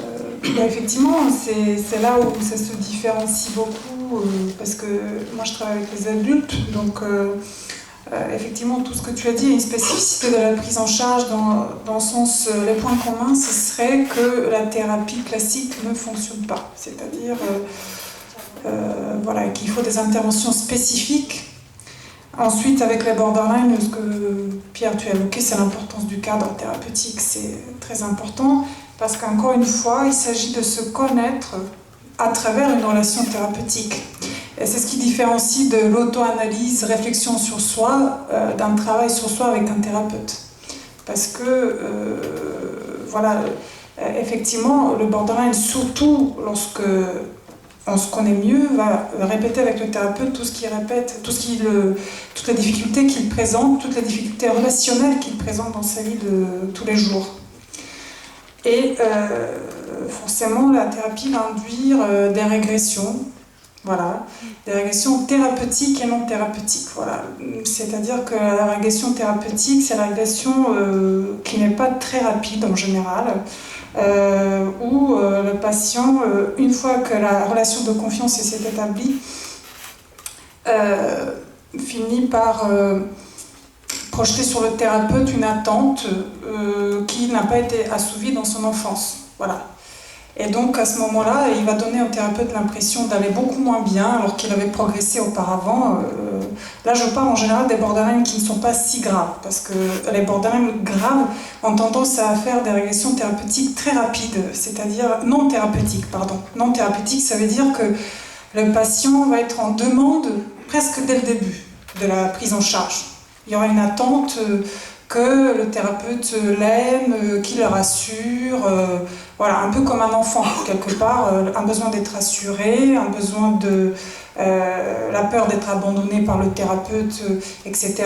Effectivement, c'est là où ça se différencie beaucoup, parce que moi je travaille avec les adultes, donc effectivement tout ce que tu as dit est une spécificité de la prise en charge dans le sens, les points communs, ce serait que la thérapie classique ne fonctionne pas, c'est-à-dire voilà, qu'il faut des interventions spécifiques. Ensuite, avec les borderline, ce que Pierre, tu as évoqué, c'est l'importance du cadre thérapeutique, c'est très important. Parce qu'encore une fois, il s'agit de se connaître à travers une relation thérapeutique. Et c'est ce qui différencie de l'auto-analyse, réflexion sur soi, d'un travail sur soi avec un thérapeute. Parce que, voilà, effectivement, le borderline, surtout lorsque on se connaît mieux, va répéter avec le thérapeute tout ce qu'il répète, toutes les difficultés qu'il présente, toutes les difficultés relationnelles qu'il présente dans sa vie de tous les jours. Et forcément, la thérapie va induire des régressions, voilà, des régressions thérapeutiques et non thérapeutiques. Voilà. C'est-à-dire que la régression thérapeutique, c'est la régression qui n'est pas très rapide en général, où le patient, une fois que la relation de confiance s'est établie, finit par projeter sur le thérapeute une attente qui n'a pas été assouvie dans son enfance. Voilà. Et donc à ce moment-là, il va donner au thérapeute l'impression d'aller beaucoup moins bien alors qu'il avait progressé auparavant. Là, je parle en général des borderline qui ne sont pas si graves, parce que les borderline graves ont tendance à faire des régressions thérapeutiques très rapides, c'est-à-dire non thérapeutiques, pardon. Non thérapeutiques, ça veut dire que le patient va être en demande presque dès le début de la prise en charge. Il y aura une attente que le thérapeute l'aime, qu'il le rassure, voilà, un peu comme un enfant, quelque part, un besoin d'être assuré, un besoin de la peur d'être abandonné par le thérapeute, etc.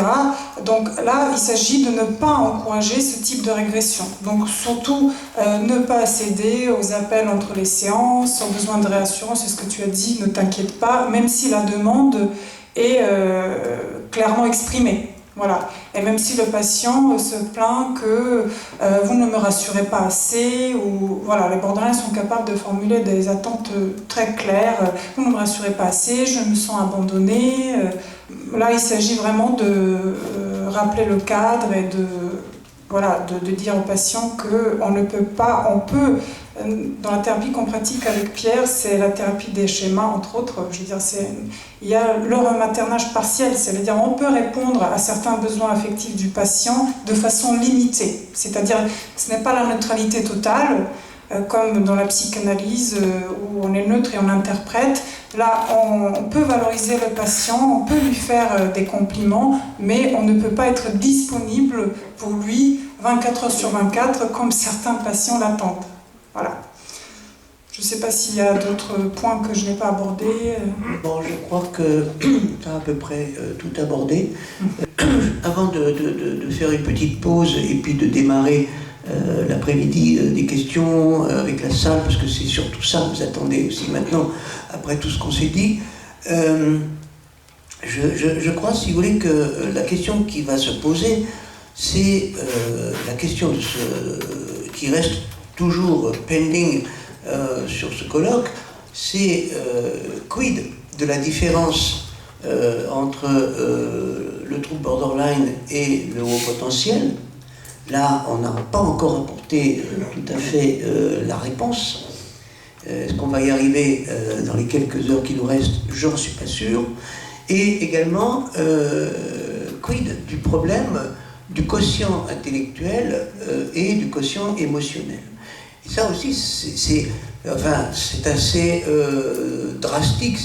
Donc là, il s'agit de ne pas encourager ce type de régression. Donc surtout, ne pas céder aux appels entre les séances, aux besoins de réassurance, c'est ce que tu as dit, ne t'inquiète pas, même si la demande est clairement exprimée. Voilà. Et même si le patient se plaint que vous ne me rassurez pas assez, ou voilà, les borderline sont capables de formuler des attentes très claires. Vous ne me rassurez pas assez, je me sens abandonné. Là, il s'agit vraiment de rappeler le cadre et de dire au patient qu'on ne peut pas, on peut. Dans la thérapie qu'on pratique avec Pierre, c'est la thérapie des schémas, entre autres. Je veux dire, il y a le rematernage partiel, c'est-à-dire on peut répondre à certains besoins affectifs du patient de façon limitée. C'est-à-dire, ce n'est pas la neutralité totale, comme dans la psychanalyse où on est neutre et on interprète. Là, on peut valoriser le patient, on peut lui faire des compliments, mais on ne peut pas être disponible pour lui 24 heures sur 24 comme certains patients l'attendent. Voilà. Je ne sais pas s'il y a d'autres points que je n'ai pas abordés. Bon, je crois que tu as à peu près tout abordé. Avant de faire une petite pause et puis de démarrer l'après-midi des questions avec la salle, parce que c'est surtout ça que vous attendez aussi maintenant, après tout ce qu'on s'est dit, je crois, si vous voulez, que la question qui va se poser, c'est la question de qui reste toujours pending sur ce colloque, c'est quid de la différence entre le trouble borderline et le haut potentiel. Là, on n'a pas encore apporté tout à fait la réponse. Est-ce qu'on va y arriver dans les quelques heures qui nous restent? J'en suis pas sûr. Et également, quid du problème du quotient intellectuel et du quotient émotionnel. Et ça aussi, c'est assez drastique.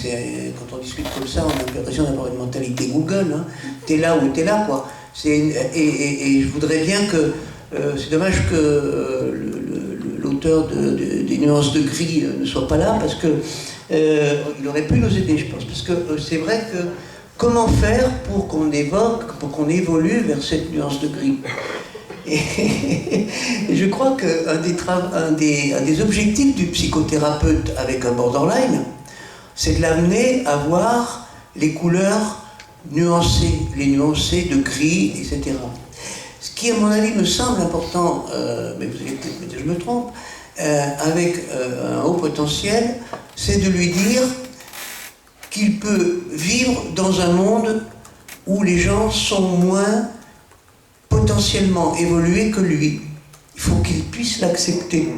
Quand on discute comme ça, on a l'impression d'avoir une mentalité Google. Hein. T'es là ou t'es là, quoi. Et je voudrais bien que... c'est dommage que l'auteur des nuances de gris ne soit pas là, parce que il aurait pu nous aider, je pense. Parce que c'est vrai que comment faire pour qu'on évolue vers cette nuance de gris? Et je crois qu'un des objectifs du psychothérapeute avec un borderline, c'est de l'amener à voir les couleurs nuancées, les nuancées de gris, etc. Ce qui, à mon avis, me semble important, mais vous allez peut-être me dire que je me trompe, avec un haut potentiel, c'est de lui dire qu'il peut vivre dans un monde où les gens sont moins potentiellement évolués que lui. Il faut qu'il puisse l'accepter.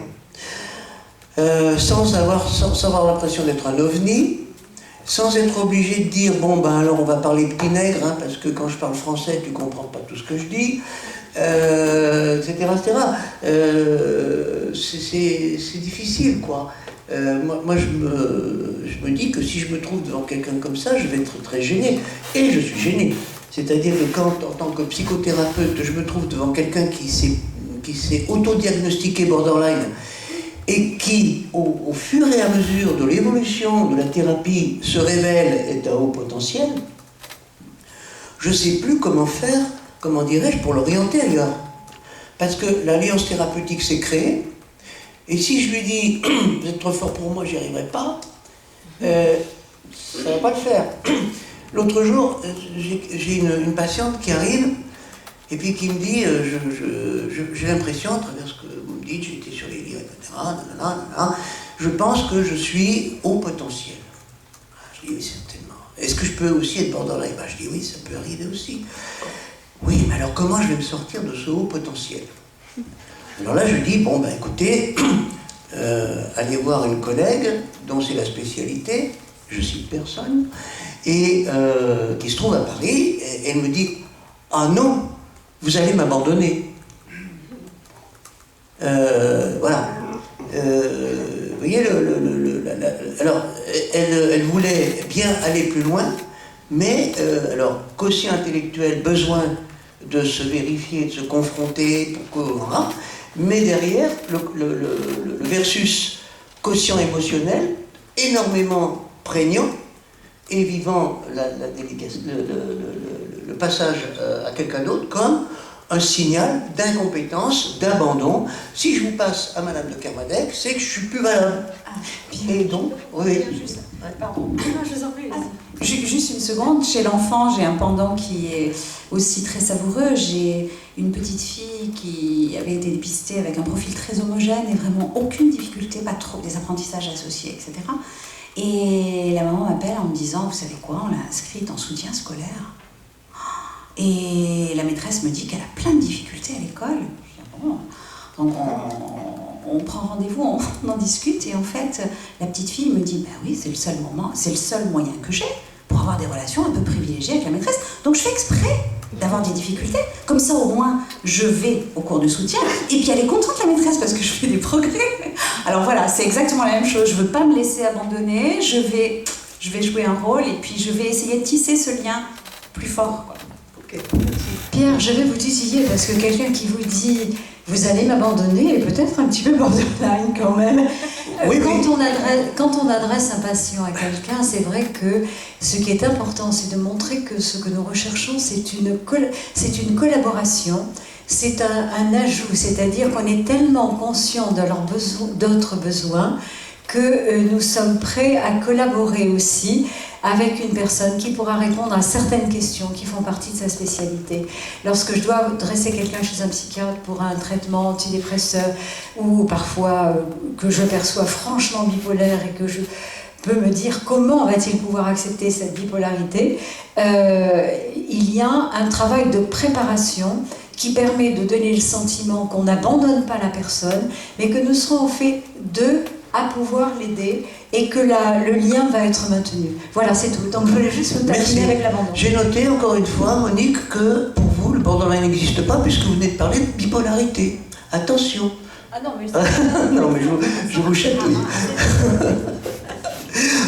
Sans avoir l'impression d'être un ovni, sans être obligé de dire, bon ben alors on va parler petit nègre, hein, parce que quand je parle français, tu comprends pas tout ce que je dis, etc. C'est difficile, quoi. Moi je me dis que si je me trouve devant quelqu'un comme ça, je vais être très gêné. Et je suis gêné. C'est-à-dire que quand, en tant que psychothérapeute, je me trouve devant quelqu'un qui s'est autodiagnostiqué borderline et qui, au fur et à mesure de l'évolution de la thérapie, se révèle être à haut potentiel, je ne sais plus comment faire, comment dirais-je, pour l'orienter ailleurs. Parce que l'alliance thérapeutique s'est créée, Et si je lui dis « vous êtes trop fort pour moi, j'y arriverai pas », ça ne va pas le faire. L'autre jour, j'ai une patiente qui arrive et puis qui me dit j'ai l'impression, à travers ce que vous me dites, j'étais sur les livres, etc., je pense que je suis haut potentiel. Je dis oui, certainement. Est-ce que je peux aussi être borderline? Je dis oui, ça peut arriver aussi. Oui, mais alors comment je vais me sortir de ce haut potentiel? Alors là, je dis, bon, ben écoutez, allez voir une collègue dont c'est la spécialité, je cite personne, et qui se trouve à Paris, et elle me dit, ah non, vous allez m'abandonner. Voilà. Vous voyez, alors, elle voulait bien aller plus loin, mais, alors, quotient intellectuel, besoin de se vérifier, de se confronter, voilà, mais derrière, le versus quotient émotionnel, énormément prégnant, et vivant le passage à quelqu'un d'autre comme un signal d'incompétence, d'abandon. Si je vous passe à Madame de Kermadec, c'est que je suis plus valable. Et donc, oui. Pardon. Je vous en prie. Juste une seconde, chez l'enfant, j'ai un pendant qui est aussi très savoureux. J'ai une petite fille qui avait été dépistée avec un profil très homogène et vraiment aucune difficulté, pas trop des apprentissages associés, etc. Et la maman m'appelle en me disant, vous savez quoi, on l'a inscrite en soutien scolaire. Et la maîtresse me dit qu'elle a plein de difficultés à l'école. Je dis, bon. Donc on prend rendez-vous, on en discute, et en fait, la petite fille me dit, ben oui, c'est le seul moyen que j'ai pour avoir des relations un peu privilégiées avec la maîtresse. Donc je fais exprès d'avoir des difficultés, comme ça au moins je vais au cours de soutien, et puis elle est contente la maîtresse parce que je fais des progrès. Alors voilà, c'est exactement la même chose, je veux pas me laisser abandonner, je vais jouer un rôle, et puis je vais essayer de tisser ce lien plus fort, quoi. Okay. Pierre, je vais vous titiller parce que quelqu'un qui vous dit vous allez m'abandonner est peut-être un petit peu borderline quand même. Oui, Quand on adresse un patient à quelqu'un, c'est vrai que ce qui est important, c'est de montrer que ce que nous recherchons, c'est une collaboration, c'est un ajout, c'est-à-dire qu'on est tellement conscient de d'autres besoins que nous sommes prêts à collaborer aussi avec une personne qui pourra répondre à certaines questions qui font partie de sa spécialité. Lorsque je dois dresser quelqu'un chez un psychiatre pour un traitement antidépresseur, ou parfois que je perçois franchement bipolaire et que je peux me dire comment va-t-il pouvoir accepter cette bipolarité, il y a un travail de préparation qui permet de donner le sentiment qu'on n'abandonne pas la personne, mais que nous serons en fait deux à pouvoir l'aider et que le lien va être maintenu. Voilà, c'est tout. Donc je voulais juste vous terminer avec l'abandon. J'ai noté encore une fois, Monique, que pour vous, le borderline n'existe pas puisque vous venez de parler de bipolarité. Attention. Ah non, mais non, mais je vous chatouille.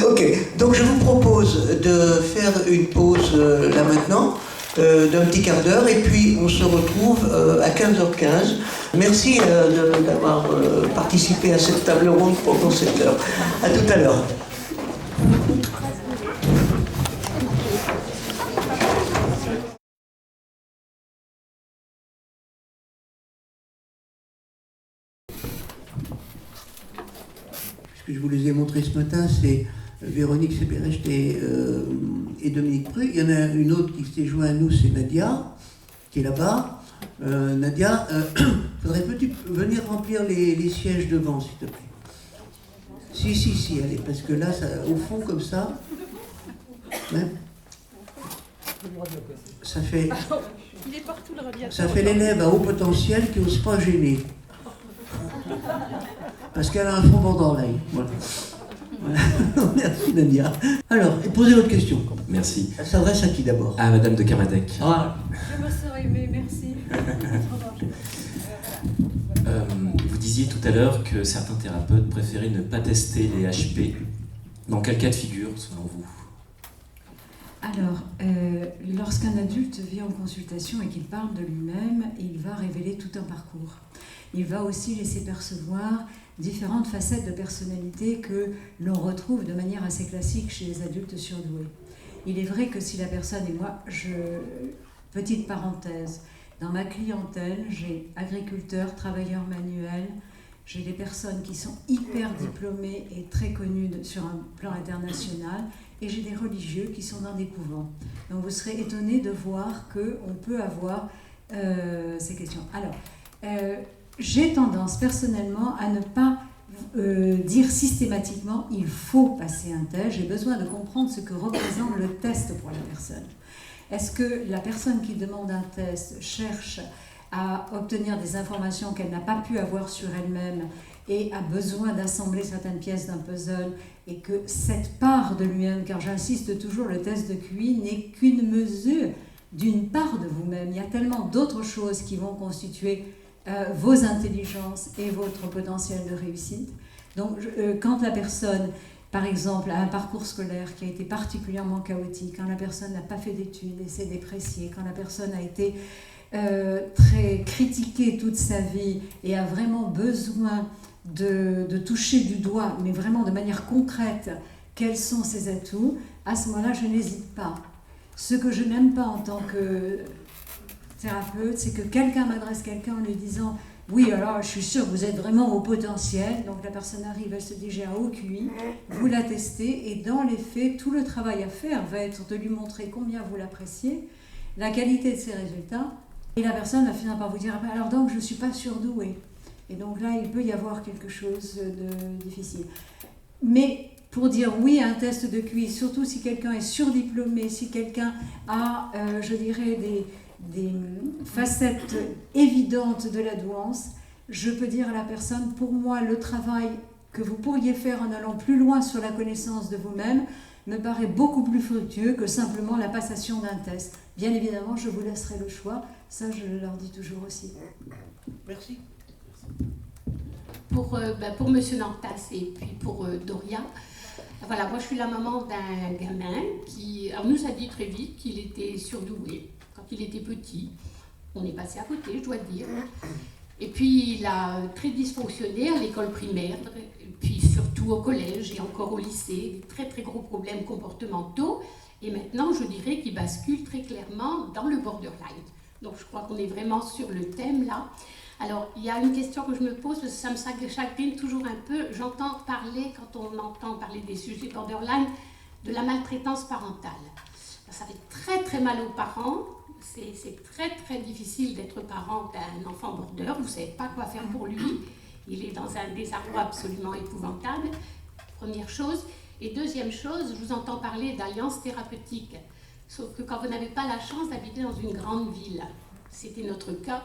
Ok, donc je vous propose de faire une pause là maintenant, d'un petit quart d'heure, et puis on se retrouve à 15h15. Merci d'avoir participé à cette table ronde pendant cette heure. À tout à l'heure. Ce que je vous les ai montré ce matin, c'est Véronique Seperecht et Dominique Pru. Il y en a une autre qui s'est jointe à nous, c'est Nadia, qui est là-bas. Nadia, faudrait-tu venir remplir les sièges devant, s'il te plaît? Si, allez, parce que là, ça, au fond, comme ça, hein, ça fait l'élève à haut potentiel qui n'ose pas gêner. Parce qu'elle a un fond borderline. Voilà. Merci Nadia. Alors, posez votre question. Merci. Elle s'adresse à qui d'abord? À Madame de Kermadec. Ah. Je me serais aimée, merci. Vous disiez tout à l'heure que certains thérapeutes préféraient ne pas tester les HP. Dans quel cas de figure, selon vous? Alors, lorsqu'un adulte vient en consultation et qu'il parle de lui-même, il va révéler tout un parcours. Il va aussi laisser percevoir différentes facettes de personnalité que l'on retrouve de manière assez classique chez les adultes surdoués. Il est vrai que si la personne, et moi, petite parenthèse, dans ma clientèle, j'ai agriculteurs, travailleurs manuels, J'ai des personnes qui sont hyper diplômées et très connues sur un plan international, et j'ai des religieux qui sont dans des couvents. Donc vous serez étonnés de voir qu'on peut avoir ces questions. Alors, j'ai tendance personnellement à ne pas dire systématiquement il faut passer un test. J'ai besoin de comprendre ce que représente le test pour la personne. Est-ce que la personne qui demande un test cherche à obtenir des informations qu'elle n'a pas pu avoir sur elle-même et a besoin d'assembler certaines pièces d'un puzzle, et que cette part de lui-même, car j'insiste toujours, le test de QI n'est qu'une mesure d'une part de vous-même. Il y a tellement d'autres choses qui vont constituer vos intelligences et votre potentiel de réussite. Donc, quand la personne, par exemple, a un parcours scolaire qui a été particulièrement chaotique, quand la personne n'a pas fait d'études et s'est dépréciée, quand la personne a été très critiquée toute sa vie et a vraiment besoin de toucher du doigt, mais vraiment de manière concrète, quels sont ses atouts, à ce moment-là, je n'hésite pas. Ce que je n'aime pas en tant que thérapeute, c'est que quelqu'un m'adresse quelqu'un en lui disant « Oui, alors je suis sûre que vous êtes vraiment au potentiel », donc la personne arrive, elle se dit « J'ai un haut QI », vous la testez, et dans les faits, tout le travail à faire va être de lui montrer combien vous l'appréciez, la qualité de ses résultats, et la personne va finir par vous dire « Alors donc, je ne suis pas surdouée ». Et donc là, il peut y avoir quelque chose de difficile. Mais pour dire oui à un test de QI, surtout si quelqu'un est surdiplômé, si quelqu'un a, je dirais, des facettes évidentes de la douance, je peux dire à la personne, pour moi, le travail que vous pourriez faire en allant plus loin sur la connaissance de vous-même me paraît beaucoup plus fructueux que simplement la passation d'un test. Bien évidemment, je vous laisserai le choix. Ça, je leur dis toujours aussi. Merci. Pour M. Nantas et puis pour Doria, voilà, moi je suis la maman d'un gamin qui nous a dit très vite qu'il était surdoué quand il était petit. On est passé à côté, je dois dire. Et puis il a très dysfonctionné à l'école primaire, et puis surtout au collège et encore au lycée, des très très gros problèmes comportementaux. Et maintenant, je dirais qu'il bascule très clairement dans le borderline. Donc je crois qu'on est vraiment sur le thème là. Alors, il y a une question que je me pose, parce que ça me chagrine toujours un peu. J'entends parler, quand on entend parler des sujets borderline, de la maltraitance parentale. Ça fait très très mal aux parents. C'est très très difficile d'être parent d'un enfant border. Vous ne savez pas quoi faire pour lui. Il est dans un désarroi absolument épouvantable. Première chose. Et deuxième chose, je vous entends parler d'alliance thérapeutique. Sauf que quand vous n'avez pas la chance d'habiter dans une grande ville, c'était notre cas,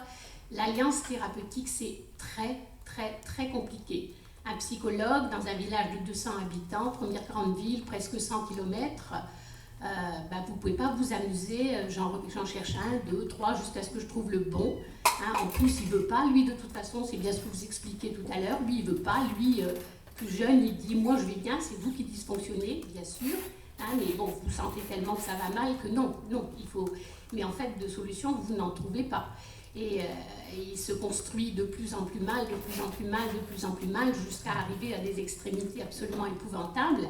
l'alliance thérapeutique, c'est très, très, très compliqué. Un psychologue dans un village de 200 habitants, première grande ville, presque 100 km, vous ne pouvez pas vous amuser, j'en cherche un, deux, trois, jusqu'à ce que je trouve le bon. En plus, il ne veut pas, lui, de toute façon, c'est bien ce que vous expliquez tout à l'heure, lui, il ne veut pas, lui, plus jeune, il dit « moi, je vais bien, c'est vous qui dysfonctionnez, bien sûr ». Mais bon, vous sentez tellement que ça va mal que non, il faut... Mais en fait, de solution, vous n'en trouvez pas. Et il se construit de plus en plus mal, de plus en plus mal, de plus en plus mal, jusqu'à arriver à des extrémités absolument épouvantables.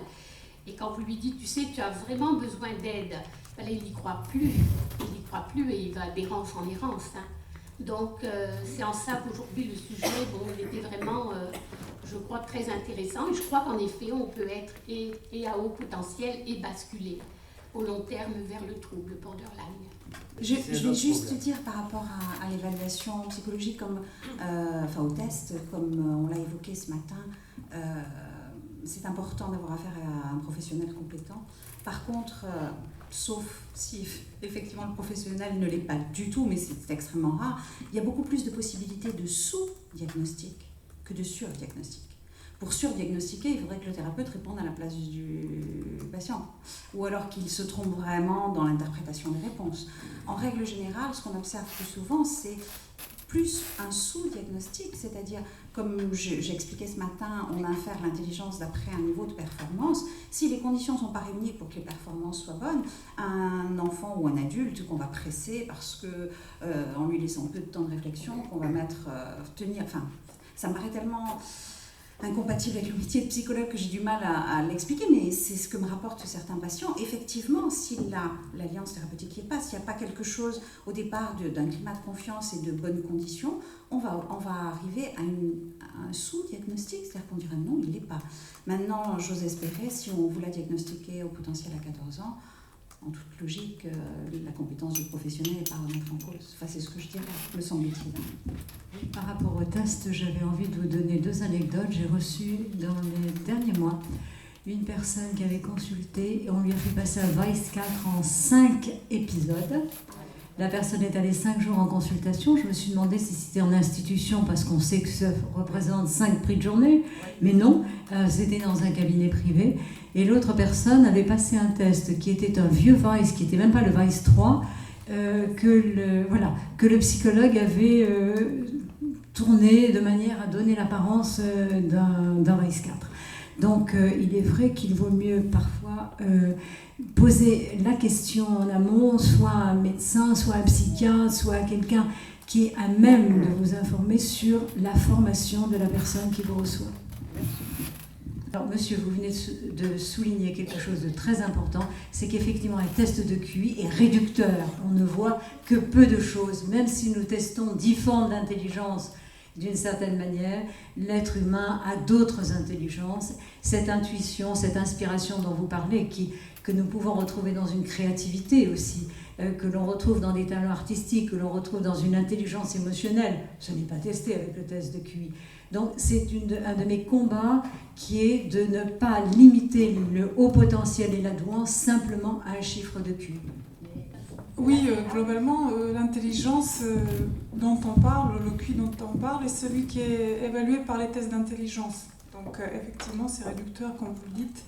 Et quand vous lui dites, tu sais, tu as vraiment besoin d'aide, là, il n'y croit plus. Il n'y croit plus et il va d'errance en errance. Donc, c'est en ça qu'aujourd'hui, le sujet, il était vraiment, je crois, très intéressant. Et je crois qu'en effet, on peut être et à haut potentiel et basculer au long terme vers le trouble borderline. Je vais juste dire par rapport à l'évaluation psychologique, comme, au test, comme on l'a évoqué ce matin, c'est important d'avoir affaire à un professionnel compétent. Par contre, sauf si effectivement le professionnel ne l'est pas du tout, mais c'est extrêmement rare, il y a beaucoup plus de possibilités de sous-diagnostic que de sur-diagnostic. Pour surdiagnostiquer, il faudrait que le thérapeute réponde à la place du patient, ou alors qu'il se trompe vraiment dans l'interprétation des réponses. En règle générale, ce qu'on observe plus souvent, c'est plus un sous-diagnostic, c'est-à-dire, comme j'expliquais ce matin, on infère l'intelligence d'après un niveau de performance. Si les conditions ne sont pas réunies pour que les performances soient bonnes, un enfant ou un adulte qu'on va presser parce qu'en lui laissant peu de temps de réflexion, qu'on va tenir, ça me paraît tellement incompatible avec le métier de psychologue que j'ai du mal à l'expliquer, mais c'est ce que me rapportent certains patients. Effectivement, si l'alliance thérapeutique n'y est pas, s'il n'y a pas quelque chose au départ d'un climat de confiance et de bonnes conditions, on va arriver à un sous-diagnostic, c'est-à-dire qu'on dirait non, il n'est pas. Maintenant, j'ose espérer, si on vous l'a diagnostiqué au potentiel à 14 ans, en toute logique, la compétence du professionnel n'est pas à remettre en cause. Enfin, c'est ce que je dirais, me semble-t-il. Par rapport au test, j'avais envie de vous donner 2 anecdotes. J'ai reçu dans les derniers mois une personne qui avait consulté et on lui a fait passer un Vice 4 en 5 épisodes. La personne est allée 5 jours en consultation. Je me suis demandé si c'était en institution parce qu'on sait que ça représente 5 prix de journée. Mais non, c'était dans un cabinet privé. Et l'autre personne avait passé un test qui était un vieux Vice, qui n'était même pas le Vice 3, que le psychologue avait tourné de manière à donner l'apparence d'un Vice 4. Donc il est vrai qu'il vaut mieux parfois poser la question en amont, soit à un médecin, soit à un psychiatre, soit à quelqu'un qui est à même de vous informer sur la formation de la personne qui vous reçoit. Alors, monsieur, vous venez de souligner quelque chose de très important, c'est qu'effectivement, un test de QI est réducteur. On ne voit que peu de choses. Même si nous testons 10 formes d'intelligence d'une certaine manière, l'être humain a d'autres intelligences. Cette intuition, cette inspiration dont vous parlez, que nous pouvons retrouver dans une créativité aussi, que l'on retrouve dans des talents artistiques, que l'on retrouve dans une intelligence émotionnelle, ce n'est pas testé avec le test de QI. Donc c'est un de mes combats qui est de ne pas limiter le haut potentiel et la douance simplement à un chiffre de QI. Oui, globalement, l'intelligence dont on parle, le QI dont on parle, est celui qui est évalué par les tests d'intelligence. Donc effectivement, c'est réducteur, comme vous le dites.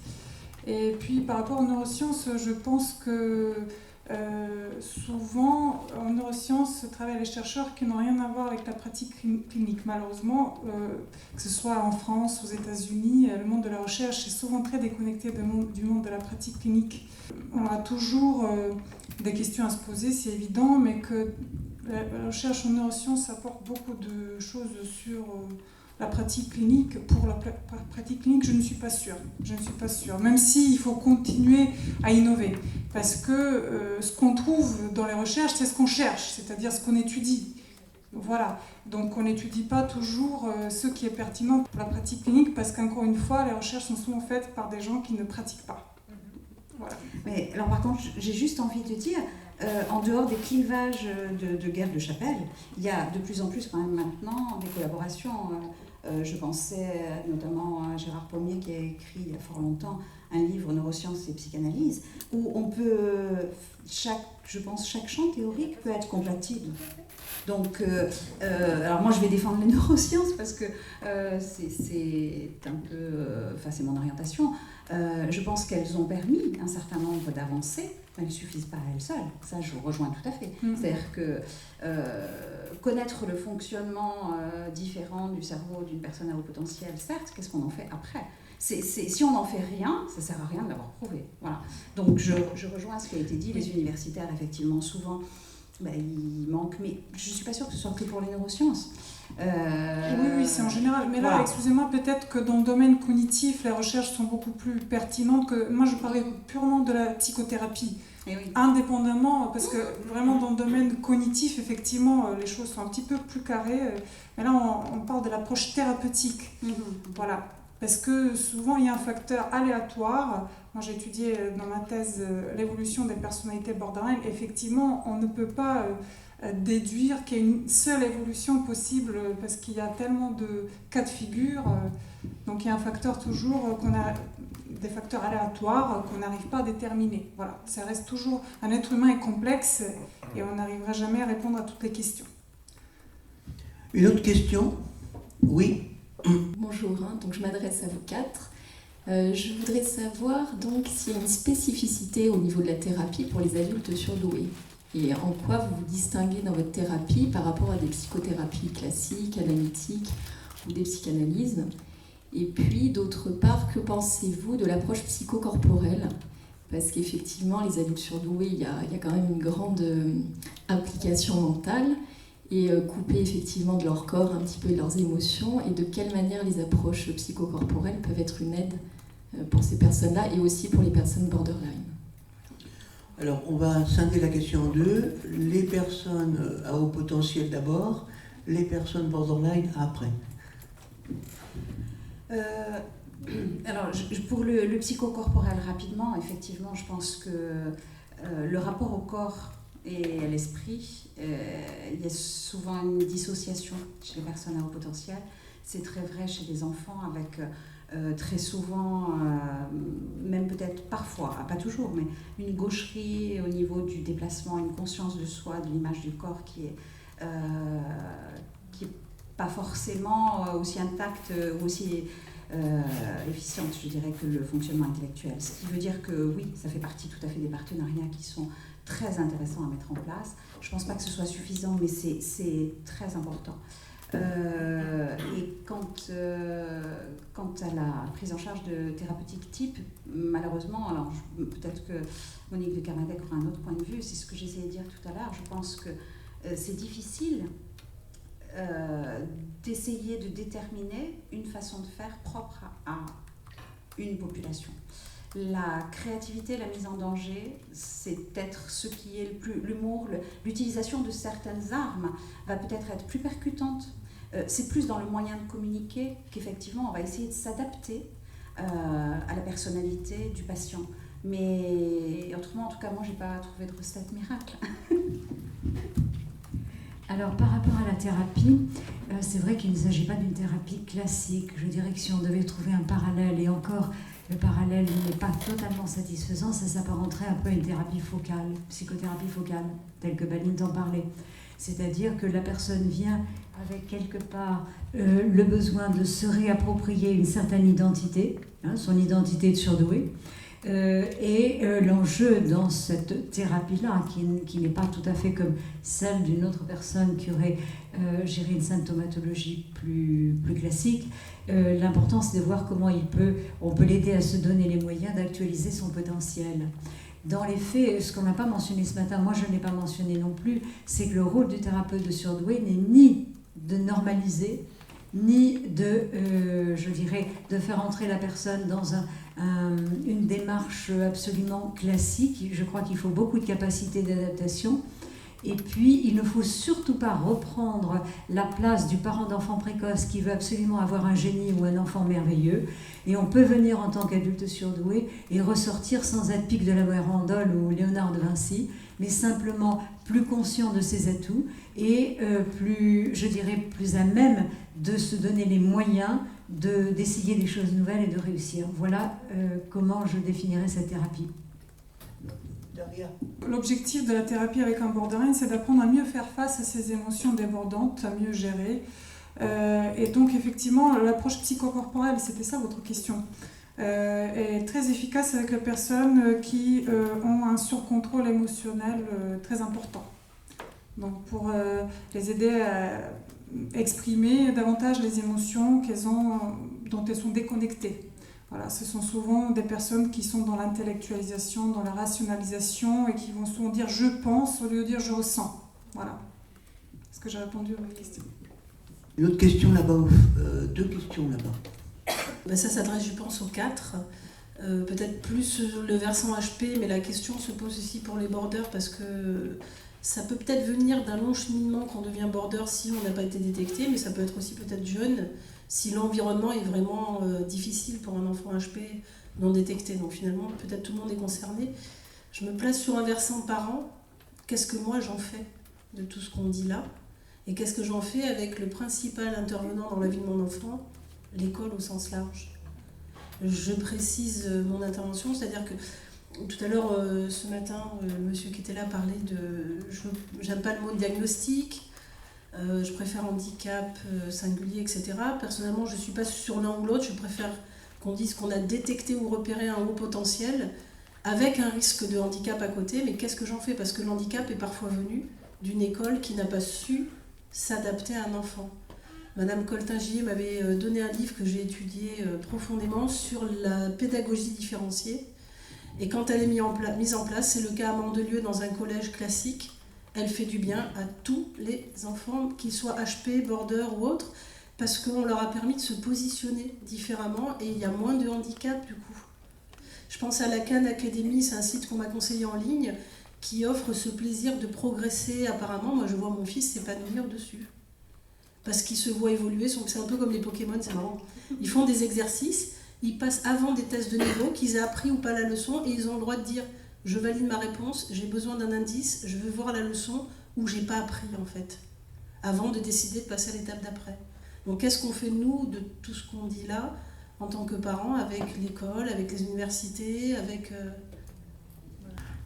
Et puis par rapport aux neurosciences, je pense que souvent, en neurosciences, travaillent les chercheurs qui n'ont rien à voir avec la pratique clinique. Malheureusement, que ce soit en France, aux États-Unis, le monde de la recherche est souvent très déconnecté du monde de la pratique clinique. On a toujours des questions à se poser, c'est évident, mais que la recherche en neurosciences apporte beaucoup de choses sur la pratique clinique. Pour la pratique clinique, je ne suis pas sûre. Même s'il faut continuer à innover. Parce que ce qu'on trouve dans les recherches, c'est ce qu'on cherche, c'est-à-dire ce qu'on étudie. Voilà. Donc on n'étudie pas toujours ce qui est pertinent pour la pratique clinique, parce qu'encore une fois, les recherches sont souvent faites par des gens qui ne pratiquent pas. Voilà. Mais alors par contre, j'ai juste envie de dire, en dehors des clivages de guerre de chapelle, il y a de plus en plus quand même maintenant des collaborations. Je pensais notamment à Gérard Pommier qui a écrit il y a fort longtemps un livre Neurosciences et psychanalyse, où on peut, chaque champ théorique peut être compatible. Donc, alors moi je vais défendre les neurosciences parce que c'est un peu, c'est mon orientation. Je pense qu'elles ont permis un certain nombre d'avancées, mais elles ne suffisent pas à elles seules. Ça, je vous rejoins tout à fait. C'est-à-dire que connaître le fonctionnement différent du cerveau d'une personne à haut potentiel, certes, qu'est-ce qu'on en fait après ? Si on n'en fait rien, ça ne sert à rien de l'avoir prouvé. Voilà. Donc je rejoins ce qui a été dit. Les universitaires, effectivement, souvent, ils manquent. Mais je ne suis pas sûre que ce soit que pour les neurosciences. Oui, c'est en général. Mais là, voilà. Excusez-moi, peut-être que dans le domaine cognitif, les recherches sont beaucoup plus pertinentes que... Moi, je parlais purement de la psychothérapie. Et oui. Indépendamment, parce que vraiment dans le domaine cognitif, effectivement, les choses sont un petit peu plus carrées. Mais là, on parle de l'approche thérapeutique. Voilà. Parce que souvent, il y a un facteur aléatoire. Moi, j'ai étudié dans ma thèse l'évolution des personnalités borderline. Effectivement, on ne peut pas déduire qu'il y a une seule évolution possible parce qu'il y a tellement de cas de figure. Donc, il y a un facteur toujours des facteurs aléatoires qu'on n'arrive pas à déterminer. Voilà, ça reste toujours... Un être humain est complexe et on n'arrivera jamais à répondre à toutes les questions. Une autre question ? Oui. Bonjour, donc je m'adresse à vous 4. Je voudrais savoir donc s'il y a une spécificité au niveau de la thérapie pour les adultes surdoués et en quoi vous vous distinguez dans votre thérapie par rapport à des psychothérapies classiques, analytiques ou des psychanalyses. Et puis d'autre part, que pensez-vous de l'approche psychocorporelle ? Parce qu'effectivement, les adultes surdoués, il y a quand même une grande implication mentale. et couper effectivement de leur corps un petit peu de leurs émotions, et de quelle manière les approches psychocorporelles peuvent être une aide pour ces personnes-là et aussi pour les personnes borderline. Alors, on va scinder la question en deux. Les personnes à haut potentiel d'abord, les personnes borderline après. Alors, pour le psychocorporel, rapidement, effectivement, je pense que le rapport au corps et à l'esprit, il y a souvent une dissociation chez les personnes à haut potentiel. C'est très vrai chez les enfants, avec très souvent, même peut-être parfois, pas toujours, mais une gaucherie au niveau du déplacement, une conscience de soi, de l'image du corps qui est pas forcément aussi intacte ou aussi efficiente, je dirais, que le fonctionnement intellectuel. Ce qui veut dire que oui, ça fait partie tout à fait des partenariats qui sont très intéressants à mettre en place. Je ne pense pas que ce soit suffisant, mais c'est très important. Et quant à la prise en charge de thérapeutiques type, malheureusement, alors peut-être que Monique de Carmadec aura un autre point de vue, c'est ce que j'essayais de dire tout à l'heure, je pense que c'est difficile d'essayer de déterminer une façon de faire propre à une population. La créativité, la mise en danger, c'est peut-être ce qui est le plus... L'humour, l'utilisation de certaines armes va peut-être être plus percutante. C'est plus dans le moyen de communiquer qu'effectivement on va essayer de s'adapter à la personnalité du patient. Mais autrement, en tout cas, moi, j'ai pas trouvé de recette miracle. Alors, par rapport à la thérapie, c'est vrai qu'il ne s'agit pas d'une thérapie classique. Je dirais que si on devait trouver un parallèle, et encore, le parallèle n'est pas totalement satisfaisant, ça s'apparenterait un peu à une thérapie focale, psychothérapie focale, telle que Baline t'en parlait. C'est-à-dire que la personne vient avec quelque part le besoin de se réapproprier une certaine identité, son identité de surdoué, et l'enjeu dans cette thérapie-là, qui n'est pas tout à fait comme celle d'une autre personne qui aurait géré une symptomatologie plus classique, l'important c'est de voir comment on peut l'aider à se donner les moyens d'actualiser son potentiel. Dans les faits, ce qu'on n'a pas mentionné ce matin, moi je ne l'ai pas mentionné non plus, c'est que le rôle du thérapeute de surdoué n'est ni de normaliser, ni de, je dirais, de faire entrer la personne dans une démarche absolument classique. Je crois qu'il faut beaucoup de capacité d'adaptation. Et puis, il ne faut surtout pas reprendre la place du parent d'enfant précoce qui veut absolument avoir un génie ou un enfant merveilleux. Et on peut venir en tant qu'adulte surdoué et ressortir sans être Pic de la Vérandole ou Léonard de Vinci, mais simplement plus conscient de ses atouts et plus à même de se donner les moyens d'essayer des choses nouvelles et de réussir. Voilà comment je définirais cette thérapie. L'objectif de la thérapie avec un borderline, c'est d'apprendre à mieux faire face à ces émotions débordantes, à mieux gérer. Et donc, effectivement, l'approche psychocorporelle, c'était ça votre question, est très efficace avec les personnes qui ont un surcontrôle émotionnel très important. Donc, pour les aider à exprimer davantage les émotions dont elles sont déconnectées. Voilà, ce sont souvent des personnes qui sont dans l'intellectualisation, dans la rationalisation et qui vont souvent dire « je pense » au lieu de dire « je ressens ». Voilà. Est-ce que j'ai répondu à votre question ? Une autre question là-bas, deux questions là-bas. Ben ça s'adresse, je pense, aux quatre. Peut-être plus sur le versant HP, mais la question se pose aussi pour les borders parce que ça peut peut-être venir d'un long cheminement qu'on devient border si on n'a pas été détecté, mais ça peut être aussi peut-être jeune si l'environnement est vraiment difficile pour un enfant HP non détecté. Donc finalement, peut-être tout le monde est concerné. Je me place sur un versant parent. Qu'est-ce que moi j'en fais de tout ce qu'on dit là ? Et qu'est-ce que j'en fais avec le principal intervenant dans la vie de mon enfant, l'école au sens large ? Je précise mon intervention, c'est-à-dire que tout à l'heure, ce matin, le monsieur qui était là parlait de... J'aime pas le mot diagnostic, je préfère handicap singulier, etc. Personnellement, je ne suis pas sur l'un ou l'autre, je préfère qu'on dise qu'on a détecté ou repéré un haut potentiel avec un risque de handicap à côté, mais qu'est-ce que j'en fais ? Parce que le handicap est parfois venu d'une école qui n'a pas su s'adapter à un enfant. Madame Coltin-Gillet m'avait donné un livre que j'ai étudié profondément sur la pédagogie différenciée. Et quand elle est mise en place, c'est le cas à Mandelieu dans un collège classique. elle fait du bien à tous les enfants, qu'ils soient HP, border ou autres, parce qu'on leur a permis de se positionner différemment et il y a moins de handicap du coup. Je pense à la Khan Academy, c'est un site qu'on m'a conseillé en ligne, qui offre ce plaisir de progresser apparemment. Moi je vois mon fils s'épanouir dessus. Parce qu'il se voit évoluer, c'est un peu comme les Pokémon, c'est marrant. Ils font des exercices, ils passent avant des tests de niveau, qu'ils aient appris ou pas la leçon, et ils ont le droit de dire « je valide ma réponse, j'ai besoin d'un indice, je veux voir la leçon ou j'ai pas appris en fait », avant de décider de passer à l'étape d'après. Donc qu'est-ce qu'on fait nous de tout ce qu'on dit là, en tant que parents, avec l'école, avec les universités, avec...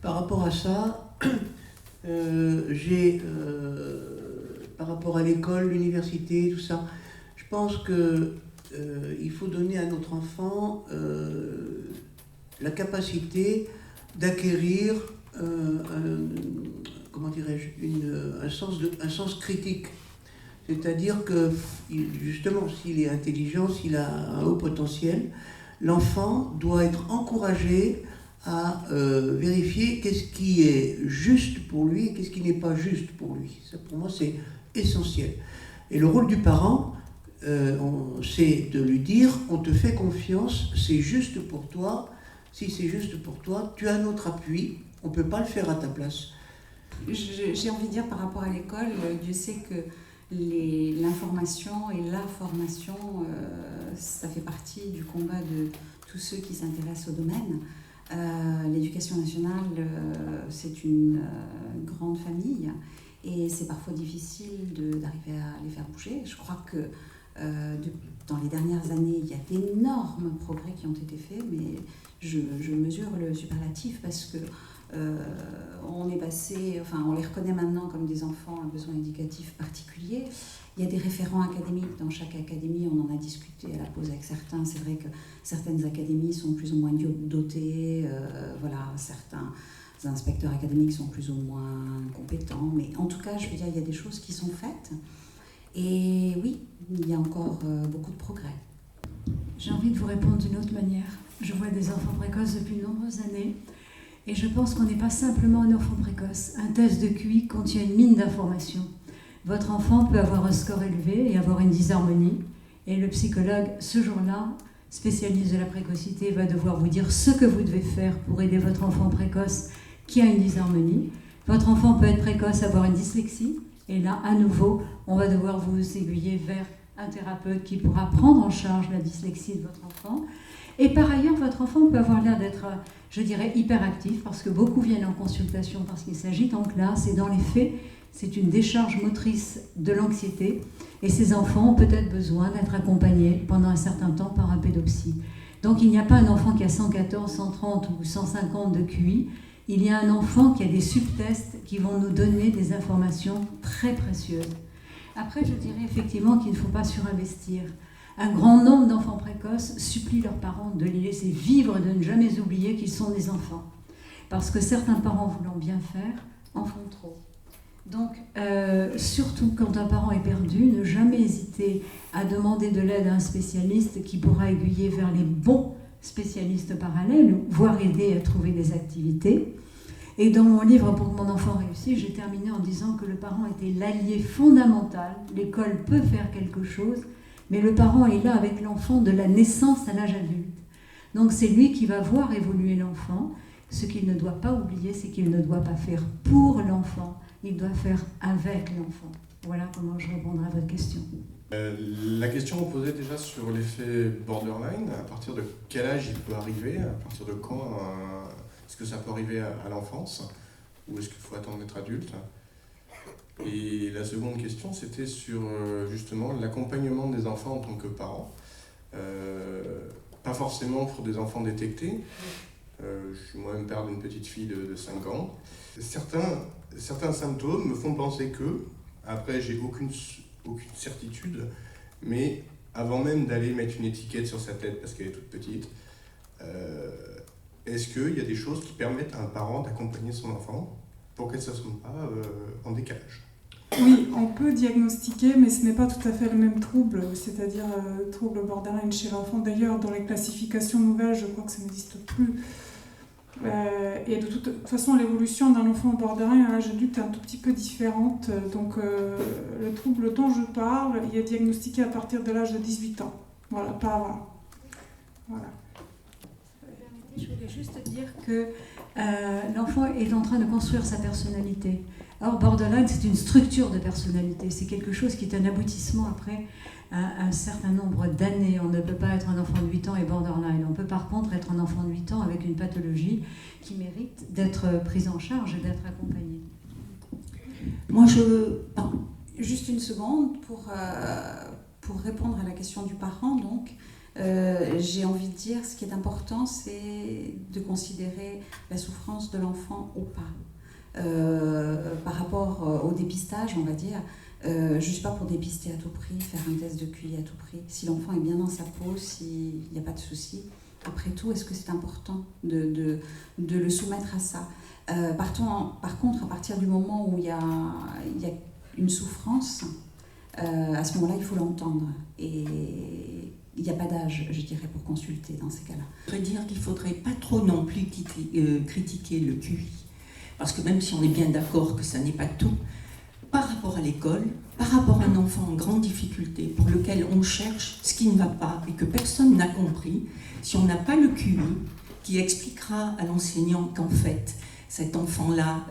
Par rapport à ça, par rapport à l'école, l'université, tout ça, je pense qu'il faut donner à notre enfant la capacité d'acquérir comment dirais-je, un sens critique. C'est-à-dire que, justement, s'il est intelligent, s'il a un haut potentiel, l'enfant doit être encouragé à vérifier qu'est-ce qui est juste pour lui et qu'est-ce qui n'est pas juste pour lui. Ça, pour moi, c'est essentiel. Et le rôle du parent, c'est de lui dire, on te fait confiance, c'est juste pour toi. Si c'est juste pour toi, tu as notre appui, on ne peut pas le faire à ta place. J'ai envie de dire par rapport à l'école, Dieu sait que l'information et la formation, ça fait partie du combat de tous ceux qui s'intéressent au domaine. L'éducation nationale, c'est une grande famille et c'est parfois difficile d'arriver à les faire bouger. Je crois que dans les dernières années, il y a d'énormes progrès qui ont été faits, mais je mesure le superlatif parce que on est passé, enfin on les reconnaît maintenant comme des enfants à besoins éducatifs particuliers. Il y a des référents académiques dans chaque académie, on en a discuté à la pause avec certains. C'est vrai que certaines académies sont plus ou moins dotées, voilà, certains inspecteurs académiques sont plus ou moins compétents, mais en tout cas, je veux dire, il y a des choses qui sont faites. Et oui, il y a encore beaucoup de progrès. J'ai envie de vous répondre d'une autre manière. Je vois des enfants précoces depuis de nombreuses années. Et je pense qu'on n'est pas simplement un enfant précoce. Un test de QI contient une mine d'informations. Votre enfant peut avoir un score élevé et avoir une dysharmonie. Et le psychologue, ce jour-là, spécialiste de la précocité, va devoir vous dire ce que vous devez faire pour aider votre enfant précoce qui a une dysharmonie. Votre enfant peut être précoce, avoir une dyslexie. Et là, à nouveau, on va devoir vous aiguiller vers un thérapeute qui pourra prendre en charge la dyslexie de votre enfant. Et par ailleurs, votre enfant peut avoir l'air d'être, je dirais, hyperactif, parce que beaucoup viennent en consultation parce qu'ils s'agitent en classe, et dans les faits, c'est une décharge motrice de l'anxiété, et ces enfants ont peut-être besoin d'être accompagnés pendant un certain temps par un pédopsie. Donc il n'y a pas un enfant qui a 114, 130 ou 150 de QI, il y a un enfant qui a des subtests qui vont nous donner des informations très précieuses. Après, je dirais effectivement qu'il ne faut pas surinvestir. Un grand nombre d'enfants précoces supplient leurs parents de les laisser vivre, de ne jamais oublier qu'ils sont des enfants. Parce que certains parents voulant bien faire en font trop. Donc, surtout quand un parent est perdu, ne jamais hésiter à demander de l'aide à un spécialiste qui pourra aiguiller vers les bons spécialistes parallèles, voire aider à trouver des activités. Et dans mon livre « Pour que mon enfant réussisse », j'ai terminé en disant que le parent était l'allié fondamental. L'école peut faire quelque chose, mais le parent est là avec l'enfant de la naissance à l'âge adulte. Donc c'est lui qui va voir évoluer l'enfant. Ce qu'il ne doit pas oublier, c'est qu'il ne doit pas faire pour l'enfant, il doit faire avec l'enfant. Voilà comment je répondrai à votre question. La question vous posait déjà sur l'effet borderline. À partir de quel âge il peut arriver? À partir de quand est-ce que ça peut arriver à l'enfance? Ou est-ce qu'il faut attendre d'être adulte? Et la seconde question, c'était sur justement l'accompagnement des enfants en tant que parents. Pas forcément pour des enfants détectés. Je suis moi-même père d'une petite fille de 5 ans. Certains symptômes me font penser que, après j'ai aucune certitude, mais avant même d'aller mettre une étiquette sur sa tête parce qu'elle est toute petite, est-ce qu'il y a des choses qui permettent à un parent d'accompagner son enfant pour qu'elle ne soit pas en décalage? Oui, on peut diagnostiquer, mais ce n'est pas tout à fait le même trouble, c'est-à-dire trouble borderline chez l'enfant. D'ailleurs, dans les classifications nouvelles, je crois que ça n'existe plus. Et de toute façon, l'évolution d'un enfant borderline à l'âge adulte est un tout petit peu différente. Donc, le trouble dont je parle, il est diagnostiqué à partir de l'âge de 18 ans. Voilà, pas avant. Voilà. Je voulais juste dire que l'enfant est en train de construire sa personnalité. Or, borderline, c'est une structure de personnalité. C'est quelque chose qui est un aboutissement après un certain nombre d'années. On ne peut pas être un enfant de 8 ans et borderline. On peut par contre être un enfant de 8 ans avec une pathologie qui mérite d'être prise en charge et d'être accompagnée. Moi, juste une seconde pour répondre à la question du parent. Donc, j'ai envie de dire, ce qui est important, c'est de considérer la souffrance de l'enfant ou pas. Par rapport au dépistage, on va dire, je ne suis pas pour dépister à tout prix, faire un test de QI à tout prix. Si l'enfant est bien dans sa peau, s'il n'y a pas de souci, après tout, est-ce que c'est important de le soumettre à ça? Par contre, à partir du moment où il y a une souffrance, à ce moment-là, il faut l'entendre. Et il n'y a pas d'âge, je dirais, pour consulter dans ces cas-là. Je voudrais dire qu'il ne faudrait pas trop non plus critiquer le QI. Parce que même si on est bien d'accord que ça n'est pas tout, par rapport à l'école, par rapport à un enfant en grande difficulté pour lequel on cherche ce qui ne va pas et que personne n'a compris, si on n'a pas le QI qui expliquera à l'enseignant qu'en fait, cet enfant-là,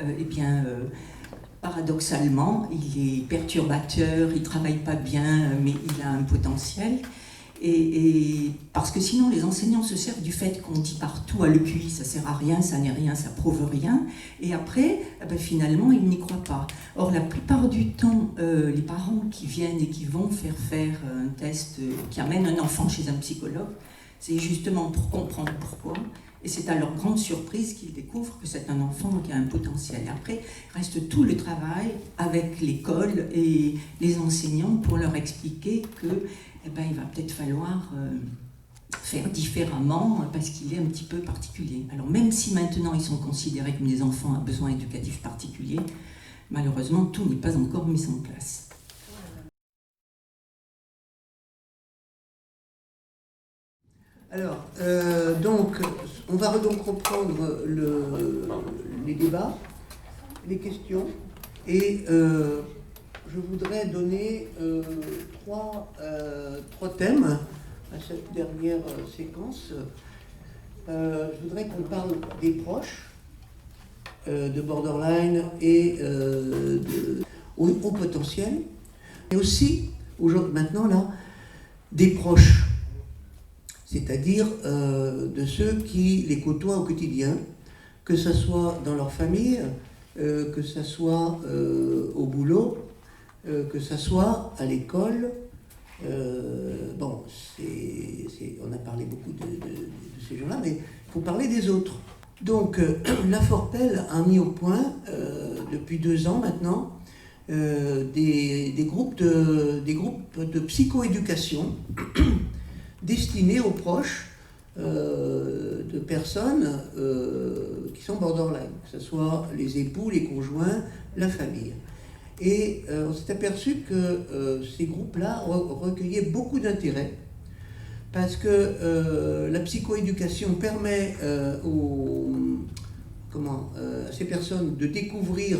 paradoxalement, il est perturbateur, il ne travaille pas bien, mais il a un potentiel. Et parce que sinon, les enseignants se servent du fait qu'on dit partout à le QI, ça sert à rien, ça n'est rien, ça prouve rien. Et après, finalement, ils n'y croient pas. Or, la plupart du temps, les parents qui viennent et qui vont faire un test qui amène un enfant chez un psychologue, c'est justement pour comprendre pourquoi. Et c'est à leur grande surprise qu'ils découvrent que c'est un enfant qui a un potentiel. Et après, reste tout le travail avec l'école et les enseignants pour leur expliquer que il va peut-être falloir faire différemment parce qu'il est un petit peu particulier. Alors même si maintenant ils sont considérés comme des enfants à besoins éducatifs particuliers, malheureusement tout n'est pas encore mis en place. Alors, donc, on va donc reprendre les débats, les questions, et je voudrais donner trois thèmes à cette dernière séquence. Je voudrais qu'on parle des proches de borderline et au potentiel, et aussi, maintenant là, des proches. C'est-à-dire de ceux qui les côtoient au quotidien, que ce soit dans leur famille, que ce soit au boulot, que ce soit à l'école. On a parlé beaucoup de ces gens-là, mais il faut parler des autres. Donc, la Forpel a mis au point, depuis 2 ans maintenant, des groupes de psychoéducation destinés aux proches de personnes qui sont borderline, que ce soit les époux, les conjoints, la famille. Et on s'est aperçu que ces groupes-là recueillaient beaucoup d'intérêt parce que la psychoéducation permet à ces personnes de découvrir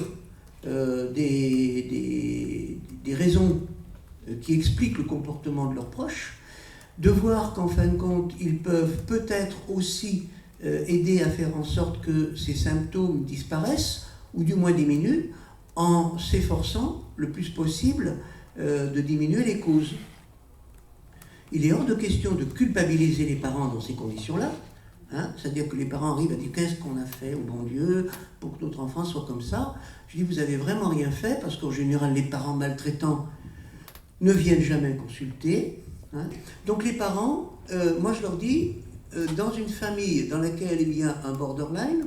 des raisons qui expliquent le comportement de leurs proches, de voir qu'en fin de compte, ils peuvent peut-être aussi aider à faire en sorte que ces symptômes disparaissent ou du moins diminuent, en s'efforçant le plus possible de diminuer les causes. Il est hors de question de culpabiliser les parents dans ces conditions-là, c'est-à-dire que les parents arrivent à dire qu'est-ce qu'on a fait au bon Dieu pour que notre enfant soit comme ça. Je dis vous avez vraiment rien fait parce qu'en général les parents maltraitants ne viennent jamais consulter. Donc les parents, moi je leur dis, dans une famille dans laquelle il y a un borderline,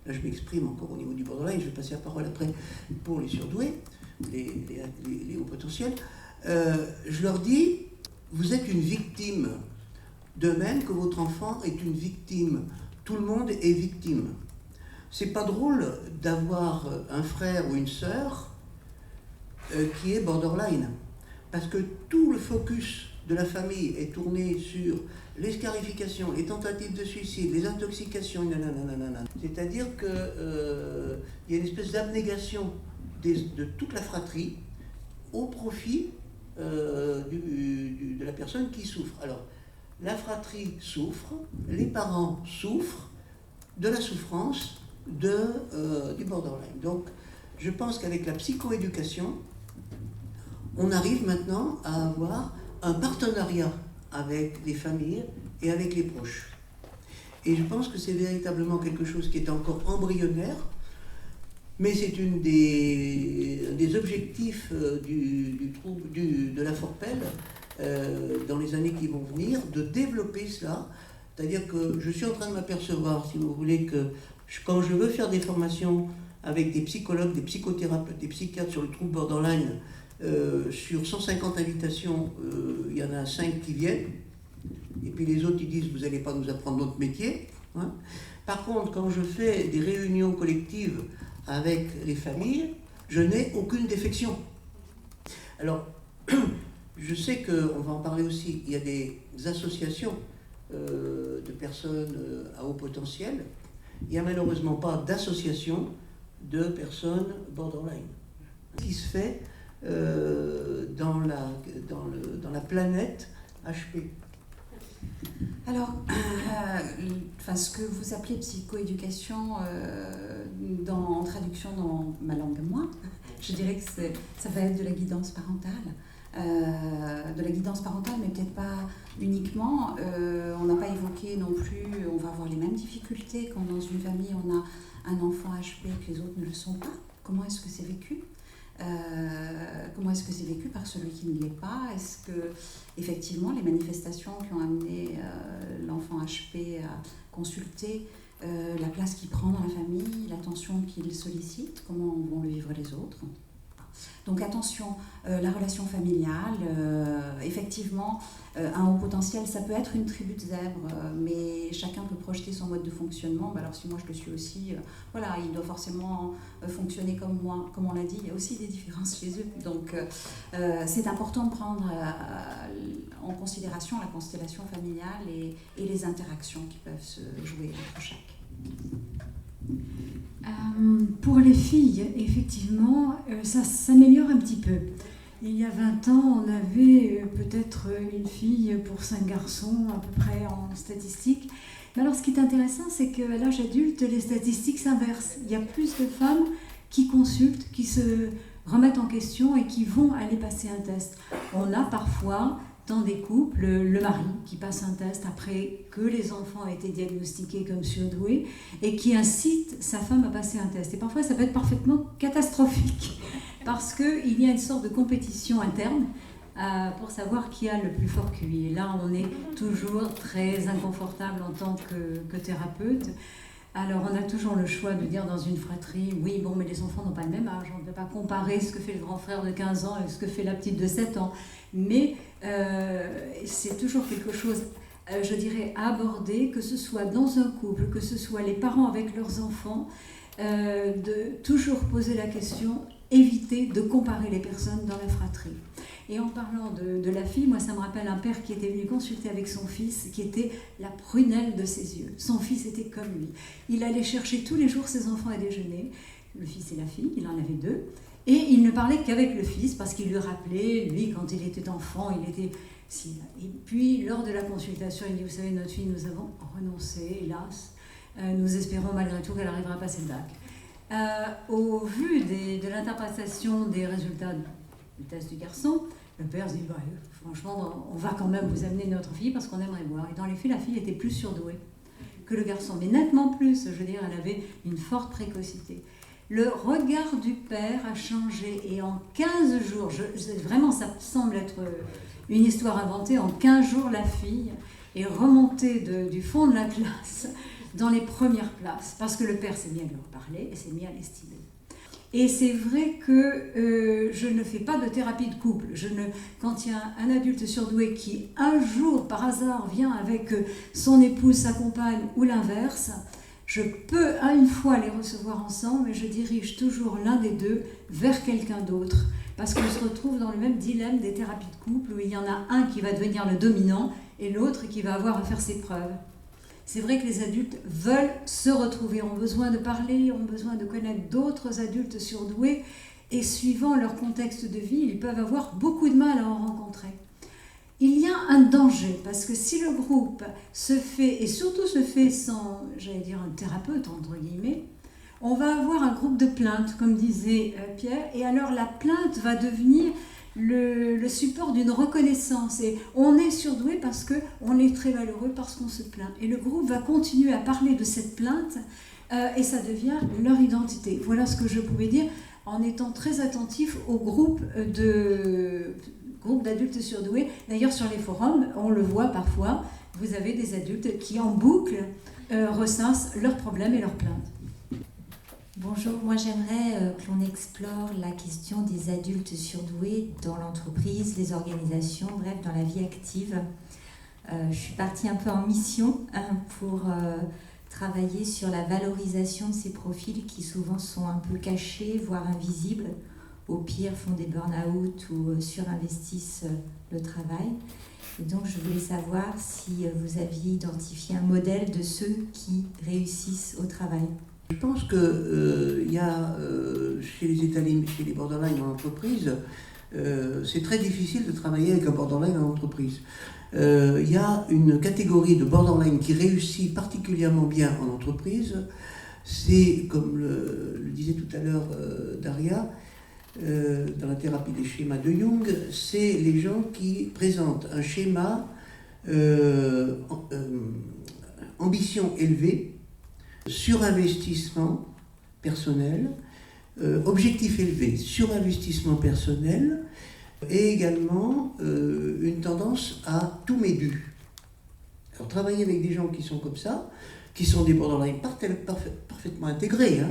là je m'exprime encore au niveau du borderline, je vais passer la parole après pour les surdoués, les hauts potentiels, je leur dis, vous êtes une victime, de même que votre enfant est une victime. Tout le monde est victime. C'est pas drôle d'avoir un frère ou une sœur qui est borderline, parce que tout le focus de la famille est tourné sur les scarifications, les tentatives de suicide, les intoxications, c'est-à-dire qu'il y a une espèce d'abnégation de toute la fratrie au profit de la personne qui souffre. Alors, la fratrie souffre, les parents souffrent de la souffrance du borderline. Donc, je pense qu'avec la psychoéducation, on arrive maintenant à avoir un partenariat avec les familles et avec les proches. Et je pense que c'est véritablement quelque chose qui est encore embryonnaire, mais c'est une des objectifs de la FORPEL dans les années qui vont venir, de développer cela. C'est-à-dire que je suis en train de m'apercevoir, si vous voulez, que quand je veux faire des formations avec des psychologues, des psychothérapeutes, des psychiatres sur le trouble borderline, sur 150 invitations, il y en a 5 qui viennent, et puis les autres ils disent vous n'allez pas nous apprendre notre métier. Hein. Par contre, quand je fais des réunions collectives avec les familles, je n'ai aucune défection. Alors, je sais qu'on va en parler aussi, il y a des associations de personnes à haut potentiel, il n'y a malheureusement pas d'association de personnes borderline. Ce qui se fait dans la planète HP. Alors, ce que vous appelez psychoéducation, en traduction dans ma langue à moi, je dirais que ça va être de la guidance parentale. Mais peut-être pas uniquement. On n'a pas évoqué non plus, on va avoir les mêmes difficultés quand dans une famille on a un enfant HP et que les autres ne le sont pas. Comment est-ce que c'est vécu ? Comment est-ce que c'est vécu par celui qui ne l'est pas? Est-ce que, effectivement, les manifestations qui ont amené l'enfant HP à consulter la place qu'il prend dans la famille, l'attention qu'il sollicite, comment vont le vivre les autres? Donc attention, la relation familiale, effectivement, un haut potentiel, ça peut être une tribu de zèbres, mais chacun peut projeter son mode de fonctionnement. Alors si moi je le suis aussi, voilà, il doit forcément fonctionner comme moi, comme on l'a dit, il y a aussi des différences chez eux. Donc c'est important de prendre en considération la constellation familiale et les interactions qui peuvent se jouer entre chaque. Pour les filles, effectivement, ça s'améliore un petit peu. Il y a 20 ans, on avait peut-être une fille pour 5 garçons, à peu près en statistiques. Mais alors, ce qui est intéressant, c'est qu'à l'âge adulte, les statistiques s'inversent. Il y a plus de femmes qui consultent, qui se remettent en question et qui vont aller passer un test. On a parfois, dans des couples, le mari qui passe un test après que les enfants aient été diagnostiqués comme surdoués et qui incite sa femme à passer un test. Et parfois, ça peut être parfaitement catastrophique parce qu'il y a une sorte de compétition interne pour savoir qui a le plus fort QI. Et là, on est toujours très inconfortable en tant que thérapeute. Alors, on a toujours le choix de dire dans une fratrie, oui, bon, mais les enfants n'ont pas le même âge, on ne peut pas comparer ce que fait le grand frère de 15 ans et ce que fait la petite de 7 ans. Mais c'est toujours quelque chose, je dirais, à aborder, que ce soit dans un couple, que ce soit les parents avec leurs enfants, de toujours poser la question, éviter de comparer les personnes dans la fratrie. Et en parlant de la fille, moi ça me rappelle un père qui était venu consulter avec son fils, qui était la prunelle de ses yeux. Son fils était comme lui. Il allait chercher tous les jours ses enfants à déjeuner, le fils et la fille, il en avait 2, et il ne parlait qu'avec le fils, parce qu'il lui rappelait, lui, quand il était enfant, il était... Et puis, lors de la consultation, il dit, vous savez, notre fille, nous avons renoncé, hélas, nous espérons malgré tout qu'elle arrivera à passer le bac. Au vu de l'interprétation des résultats du test du garçon, le père se dit, bah, franchement, on va quand même vous amener notre fille parce qu'on aimerait voir. Et dans les faits, la fille était plus surdouée que le garçon, mais nettement plus. Je veux dire, elle avait une forte précocité. Le regard du père a changé et en 15 jours, vraiment ça semble être une histoire inventée, en 15 jours, la fille est remontée du fond de la classe dans les premières places parce que le père s'est mis à lui reparler et s'est mis à l'estimer. Et c'est vrai que je ne fais pas de thérapie de couple. Quand il y a un adulte surdoué qui, un jour, par hasard, vient avec son épouse, sa compagne ou l'inverse, je peux à une fois les recevoir ensemble, mais je dirige toujours l'un des deux vers quelqu'un d'autre parce qu'on se retrouve dans le même dilemme des thérapies de couple où il y en a un qui va devenir le dominant et l'autre qui va avoir à faire ses preuves. C'est vrai que les adultes veulent se retrouver, ont besoin de parler, ont besoin de connaître d'autres adultes surdoués et suivant leur contexte de vie, ils peuvent avoir beaucoup de mal à en rencontrer. Il y a un danger parce que si le groupe se fait, et surtout se fait sans, j'allais dire, un thérapeute entre guillemets, on va avoir un groupe de plaintes, comme disait Pierre, et alors la plainte va devenir le support d'une reconnaissance. Et on est surdoué parce qu'on est très malheureux, parce qu'on se plaint. Et le groupe va continuer à parler de cette plainte et ça devient leur identité. Voilà ce que je pouvais dire en étant très attentif au groupe d'adultes surdoués. D'ailleurs, sur les forums, on le voit parfois, vous avez des adultes qui en boucle ressassent leurs problèmes et leurs plaintes. Bonjour, moi j'aimerais que l'on explore la question des adultes surdoués dans l'entreprise, les organisations, bref, dans la vie active. Je suis partie un peu en mission pour travailler sur la valorisation de ces profils qui souvent sont un peu cachés, voire invisibles. Au pire, font des burn-out ou surinvestissent le travail. Et donc je voulais savoir si vous aviez identifié un modèle de ceux qui réussissent au travail. Je pense qu'il y a chez les États-Unis, chez les borderline en entreprise, c'est très difficile de travailler avec un borderline en entreprise. Il y a une catégorie de borderline qui réussit particulièrement bien en entreprise. C'est, comme le disait tout à l'heure Daria, dans la thérapie des schémas de Jung, c'est les gens qui présentent un schéma ambition élevée, surinvestissement personnel, objectif élevé, surinvestissement personnel, et également une tendance à tout m'est dû. Alors travailler avec des gens qui sont comme ça, qui sont des borderline parfaitement intégrés, hein.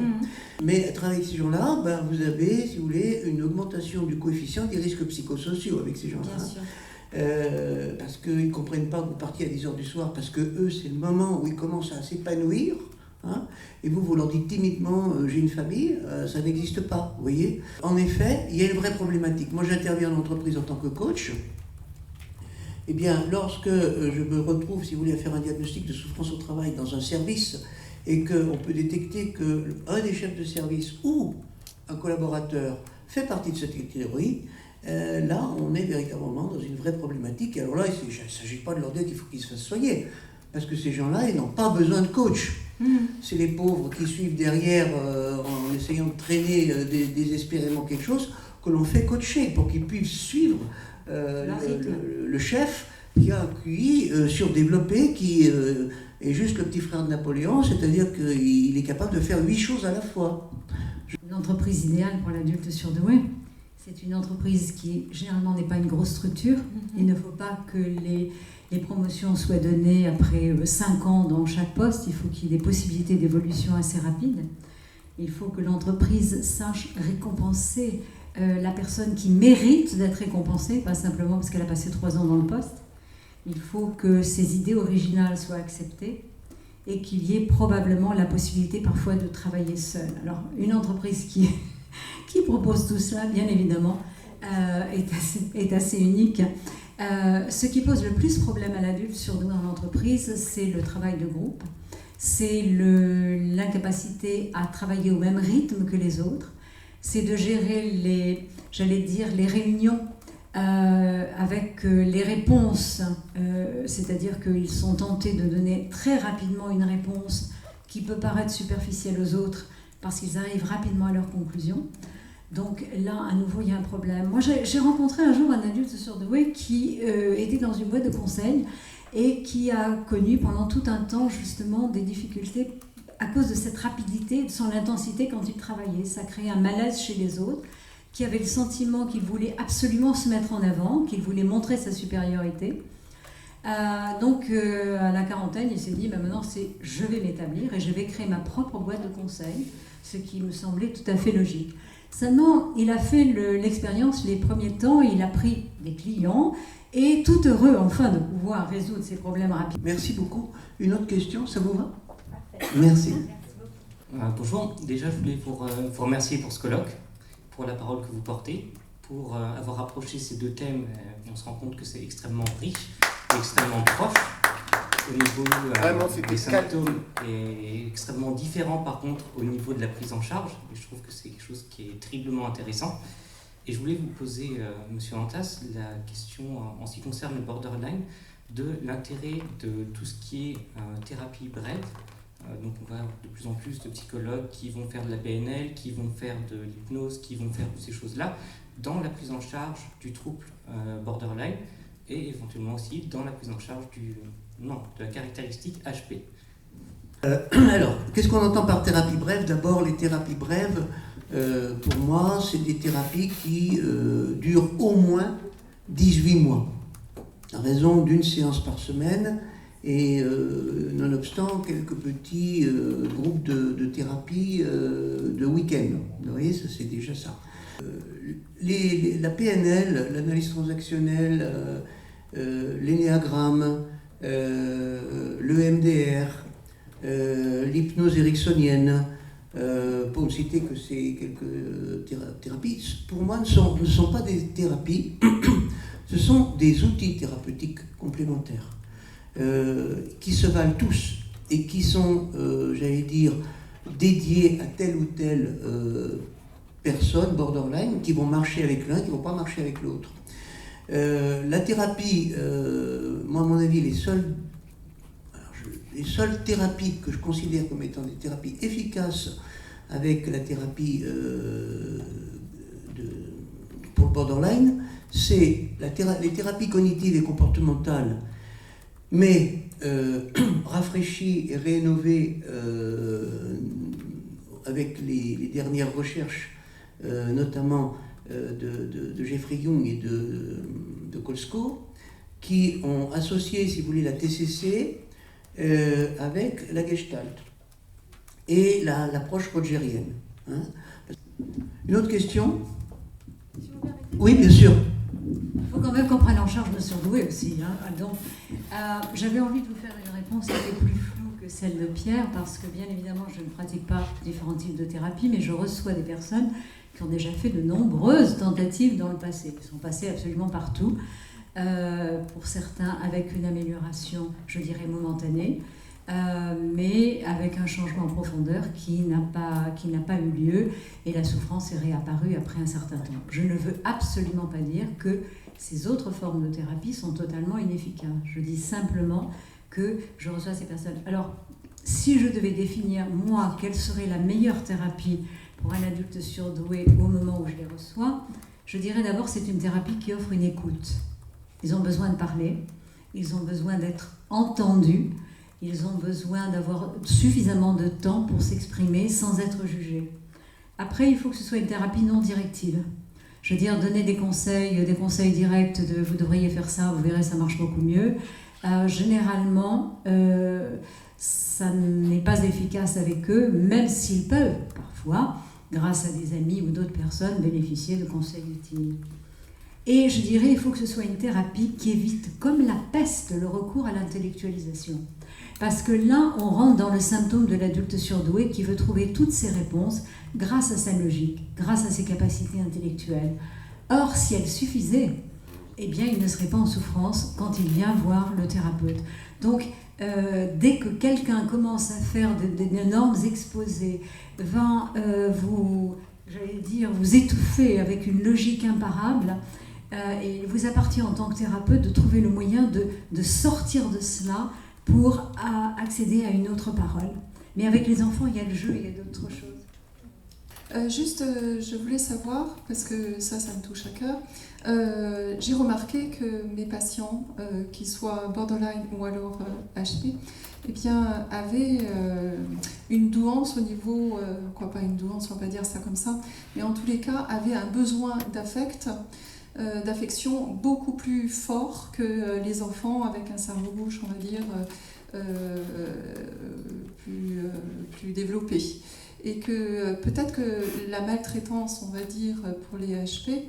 Mais travailler avec ces gens-là, ben, vous avez, si vous voulez, une augmentation du coefficient des risques psychosociaux avec ces gens-là. Bien sûr. Parce qu'ils ne comprennent pas que vous partiez à 10h du soir, parce que eux, c'est le moment où ils commencent à s'épanouir. Hein, et vous leur dites timidement j'ai une famille, ça n'existe pas, vous voyez. En effet, il y a une vraie problématique. Moi, j'interviens en entreprise en tant que coach. Eh bien, lorsque je me retrouve, si vous voulez, à faire un diagnostic de souffrance au travail dans un service et qu'on peut détecter qu'un des chefs de service ou un collaborateur fait partie de cette catégorie, là, on est véritablement dans une vraie problématique. Et alors là, il ne s'agit pas de leur dire qu'il faut qu'ils se fassent soigner, parce que ces gens-là, ils n'ont pas besoin de coach. C'est les pauvres qui suivent derrière en essayant de traîner désespérément quelque chose que l'on fait coacher pour qu'ils puissent suivre le chef qui a un QI surdéveloppé, qui est juste le petit frère de Napoléon, c'est-à-dire qu'il est capable de faire 8 choses à la fois. L'entreprise idéale pour l'adulte surdoué, c'est une entreprise qui généralement n'est pas une grosse structure. Il ne faut pas que les promotions soient données après 5 ans dans chaque poste. Il faut qu'il y ait des possibilités d'évolution assez rapides. Il faut que l'entreprise sache récompenser la personne qui mérite d'être récompensée, pas simplement parce qu'elle a passé 3 ans dans le poste. Il faut que ses idées originales soient acceptées et qu'il y ait probablement la possibilité parfois de travailler seul. Alors, une entreprise qui propose tout cela, bien évidemment, est assez unique. Ce qui pose le plus problème à l'adulte surdoué en entreprise, c'est le travail de groupe, c'est l'incapacité à travailler au même rythme que les autres, c'est de gérer les réunions avec les réponses, c'est-à-dire qu'ils sont tentés de donner très rapidement une réponse qui peut paraître superficielle aux autres parce qu'ils arrivent rapidement à leur conclusion. Donc là, à nouveau, il y a un problème. Moi, j'ai rencontré un jour un adulte surdoué qui était dans une boîte de conseil et qui a connu pendant tout un temps, justement, des difficultés à cause de cette rapidité, de son intensité quand il travaillait. Ça créait un malaise chez les autres, qui avaient le sentiment qu'il voulait absolument se mettre en avant, qu'il voulait montrer sa supériorité. Donc, à la quarantaine, il s'est dit, maintenant, je vais m'établir et je vais créer ma propre boîte de conseil, ce qui me semblait tout à fait logique. Seulement, il a fait l'expérience les premiers temps, il a pris des clients et tout heureux enfin de pouvoir résoudre ses problèmes rapidement. Merci beaucoup. Une autre question, ça vous va ? Merci. Bonjour, déjà je voulais vous remercier pour ce colloque, pour la parole que vous portez, pour avoir approché ces deux thèmes. On se rend compte que c'est extrêmement riche et extrêmement proche. Au niveau des symptômes est extrêmement différent par contre au niveau de la prise en charge. Et je trouve que c'est quelque chose qui est terriblement intéressant. Et je voulais vous poser, Monsieur Antas, la question en ce qui concerne le borderline, de l'intérêt de tout ce qui est thérapie brève. Donc on va avoir de plus en plus de psychologues qui vont faire de la PNL, qui vont faire de l'hypnose, qui vont faire toutes ces choses-là dans la prise en charge du trouble borderline et éventuellement aussi dans la prise en charge de la caractéristique HP. Alors, qu'est-ce qu'on entend par thérapie brève? D'abord, les thérapies brèves, pour moi, c'est des thérapies qui durent au moins 18 mois, à raison d'une séance par semaine, et nonobstant quelques petits groupes de thérapie de week-end. Vous voyez, ça c'est déjà ça. La PNL, l'analyse transactionnelle, l'énéagramme, le MDR, l'hypnose ericksonienne, pour ne citer que ces quelques thérapies, pour moi ne sont pas des thérapies, ce sont des outils thérapeutiques complémentaires qui se valent tous et qui sont, j'allais dire, dédiés à telle ou telle personne borderline, qui vont marcher avec l'un, qui ne vont pas marcher avec l'autre. La thérapie, moi à mon avis, les seules thérapies que je considère comme étant des thérapies efficaces avec la thérapie pour le borderline, c'est les thérapies cognitives et comportementales, mais rafraîchies et rénovées avec les dernières recherches, notamment de Jeffrey Young et de Kolsko, qui ont associé, si vous voulez, la TCC avec la Gestalt et l'approche rogerienne. Hein. Une autre question? Oui, bien sûr. Il faut quand même qu'on prenne en charge le surdoué aussi. Hein. Donc, j'avais envie de vous faire une réponse qui était plus floue que celle de Pierre, parce que bien évidemment, je ne pratique pas différents types de thérapie, mais je reçois des personnes qui ont déjà fait de nombreuses tentatives dans le passé, qui sont passées absolument partout, pour certains avec une amélioration, je dirais, momentanée, mais avec un changement en profondeur qui n'a pas eu lieu, et la souffrance est réapparue après un certain temps. Je ne veux absolument pas dire que ces autres formes de thérapie sont totalement inefficaces. Je dis simplement que je reçois ces personnes. Alors, si je devais définir, moi, quelle serait la meilleure thérapie pour un adulte surdoué au moment où je les reçois, je dirais d'abord c'est une thérapie qui offre une écoute. Ils ont besoin de parler, ils ont besoin d'être entendus, ils ont besoin d'avoir suffisamment de temps pour s'exprimer sans être jugés. Après, il faut que ce soit une thérapie non directive. Je veux dire, donner des conseils directs de vous devriez faire ça, vous verrez, ça marche beaucoup mieux. Généralement, ça n'est pas efficace avec eux, même s'ils peuvent parfois, grâce à des amis ou d'autres personnes, bénéficier de conseils utiles. Et je dirais, il faut que ce soit une thérapie qui évite, comme la peste, le recours à l'intellectualisation. Parce que là, on rentre dans le symptôme de l'adulte surdoué qui veut trouver toutes ses réponses grâce à sa logique, grâce à ses capacités intellectuelles. Or, si elles suffisaient, eh bien, il ne serait pas en souffrance quand il vient voir le thérapeute. Donc, dès que quelqu'un commence à faire d'énormes exposés, va vous étouffer avec une logique imparable, et il vous appartient en tant que thérapeute de trouver le moyen de sortir de cela pour accéder à une autre parole. Mais avec les enfants, il y a le jeu, il y a d'autres choses. Je voulais savoir, parce que ça me touche à cœur, j'ai remarqué que mes patients, qu'ils soient borderline ou alors HP, eh bien, avaient une douance au niveau, pas une douance, on va pas dire ça comme ça, mais en tous les cas, avaient un besoin d'affection beaucoup plus fort que les enfants avec un cerveau gauche, on va dire, plus développé. Et que peut-être que la maltraitance, on va dire, pour les HP,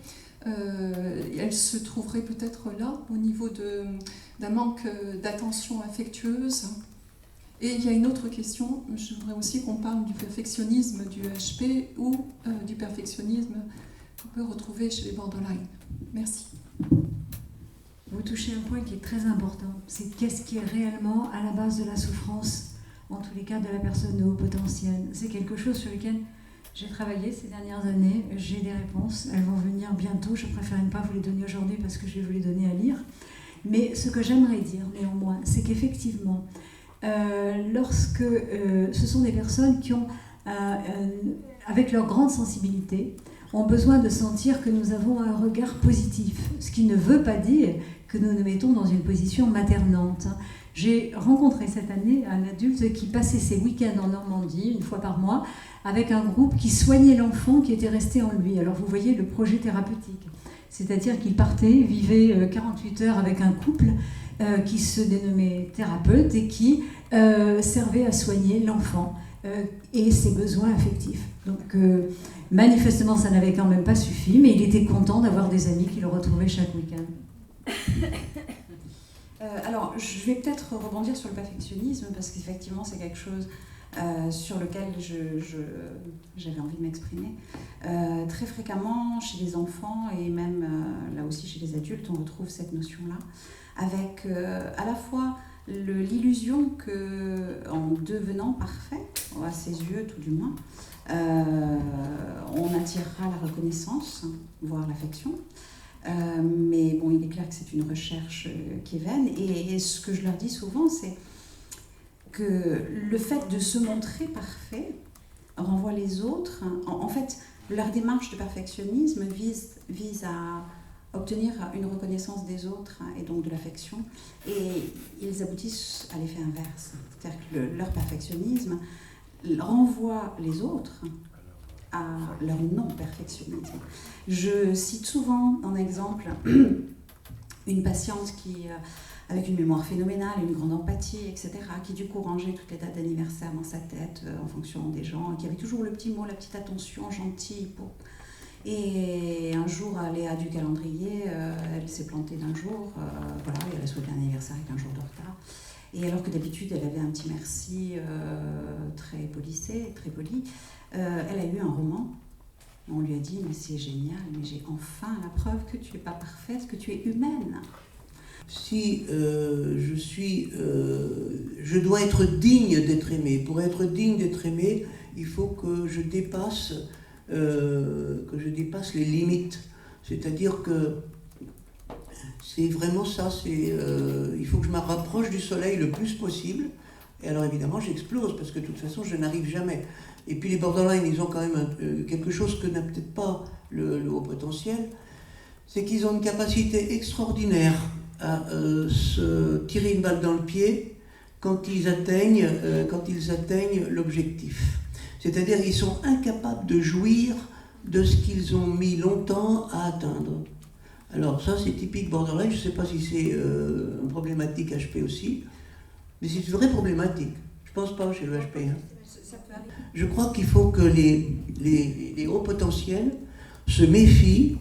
elle se trouverait peut-être là, au niveau d'un manque d'attention affectueuse. Et il y a une autre question, je voudrais aussi qu'on parle du perfectionnisme du HP ou du perfectionnisme qu'on peut retrouver chez les borderline. Merci. Vous touchez un point qui est très important, c'est qu'est-ce qui est réellement à la base de la souffrance, en tous les cas de la personne de haut potentiel. C'est quelque chose sur lequel j'ai travaillé ces dernières années, j'ai des réponses, elles vont venir bientôt, je préfère ne pas vous les donner aujourd'hui parce que je vais vous les donner à lire. Mais ce que j'aimerais dire néanmoins, c'est qu'effectivement, lorsque ce sont des personnes qui ont, avec leur grande sensibilité, ont besoin de sentir que nous avons un regard positif, ce qui ne veut pas dire que nous nous mettons dans une position maternante. J'ai rencontré cette année un adulte qui passait ses week-ends en Normandie, une fois par mois, avec un groupe qui soignait l'enfant qui était resté en lui. Alors vous voyez le projet thérapeutique. C'est-à-dire qu'il partait, vivait 48 heures avec un couple qui se dénommait thérapeute et qui servait à soigner l'enfant et ses besoins affectifs. Donc manifestement, ça n'avait quand même pas suffi, mais il était content d'avoir des amis qui le retrouvaient chaque week-end. Alors, je vais peut-être rebondir sur le perfectionnisme, parce qu'effectivement, c'est quelque chose sur lequel j'avais envie de m'exprimer. Très fréquemment, chez les enfants, et même là aussi chez les adultes, on retrouve cette notion-là, avec à la fois l'illusion qu'en devenant parfait, à ses yeux tout du moins, on attirera la reconnaissance, voire l'affection. Mais bon, il est clair que c'est une recherche qui est vaine. Et ce que je leur dis souvent, c'est que le fait de se montrer parfait renvoie les autres. En fait, leur démarche de perfectionnisme vise à obtenir une reconnaissance des autres et donc de l'affection. Et ils aboutissent à l'effet inverse. C'est-à-dire que leur perfectionnisme renvoie les autres à leur non-perfectionnisme. Je cite souvent en exemple une patiente qui, avec une mémoire phénoménale, une grande empathie, etc., qui du coup rangeait toutes les dates d'anniversaire dans sa tête en fonction des gens, qui avait toujours le petit mot, la petite attention gentille. Et un jour, aléa du calendrier, elle s'est plantée d'un jour, voilà, et elle a souhaité un anniversaire avec un jour de retard. Et alors que d'habitude, elle avait un petit merci très polissé, très poli, elle a eu un roman. On lui a dit, mais c'est génial, mais j'ai enfin la preuve que tu n'es pas parfaite, que tu es humaine. Si je dois être digne d'être aimée. Pour être digne d'être aimée, il faut que je dépasse les limites. C'est-à-dire que c'est vraiment ça, il faut que je me rapproche du soleil le plus possible. Et alors évidemment, j'explose, parce que de toute façon, je n'arrive jamais. Et puis les borderline, ils ont quand même quelque chose que n'a peut-être pas le haut potentiel, c'est qu'ils ont une capacité extraordinaire à se tirer une balle dans le pied quand ils atteignent l'objectif. C'est-à-dire qu'ils sont incapables de jouir de ce qu'ils ont mis longtemps à atteindre. Alors ça, c'est typique borderline. Je ne sais pas si c'est une problématique HP aussi, mais c'est une vraie problématique. Je ne pense pas chez le HP. Hein. Je crois qu'il faut que les hauts potentiels se méfient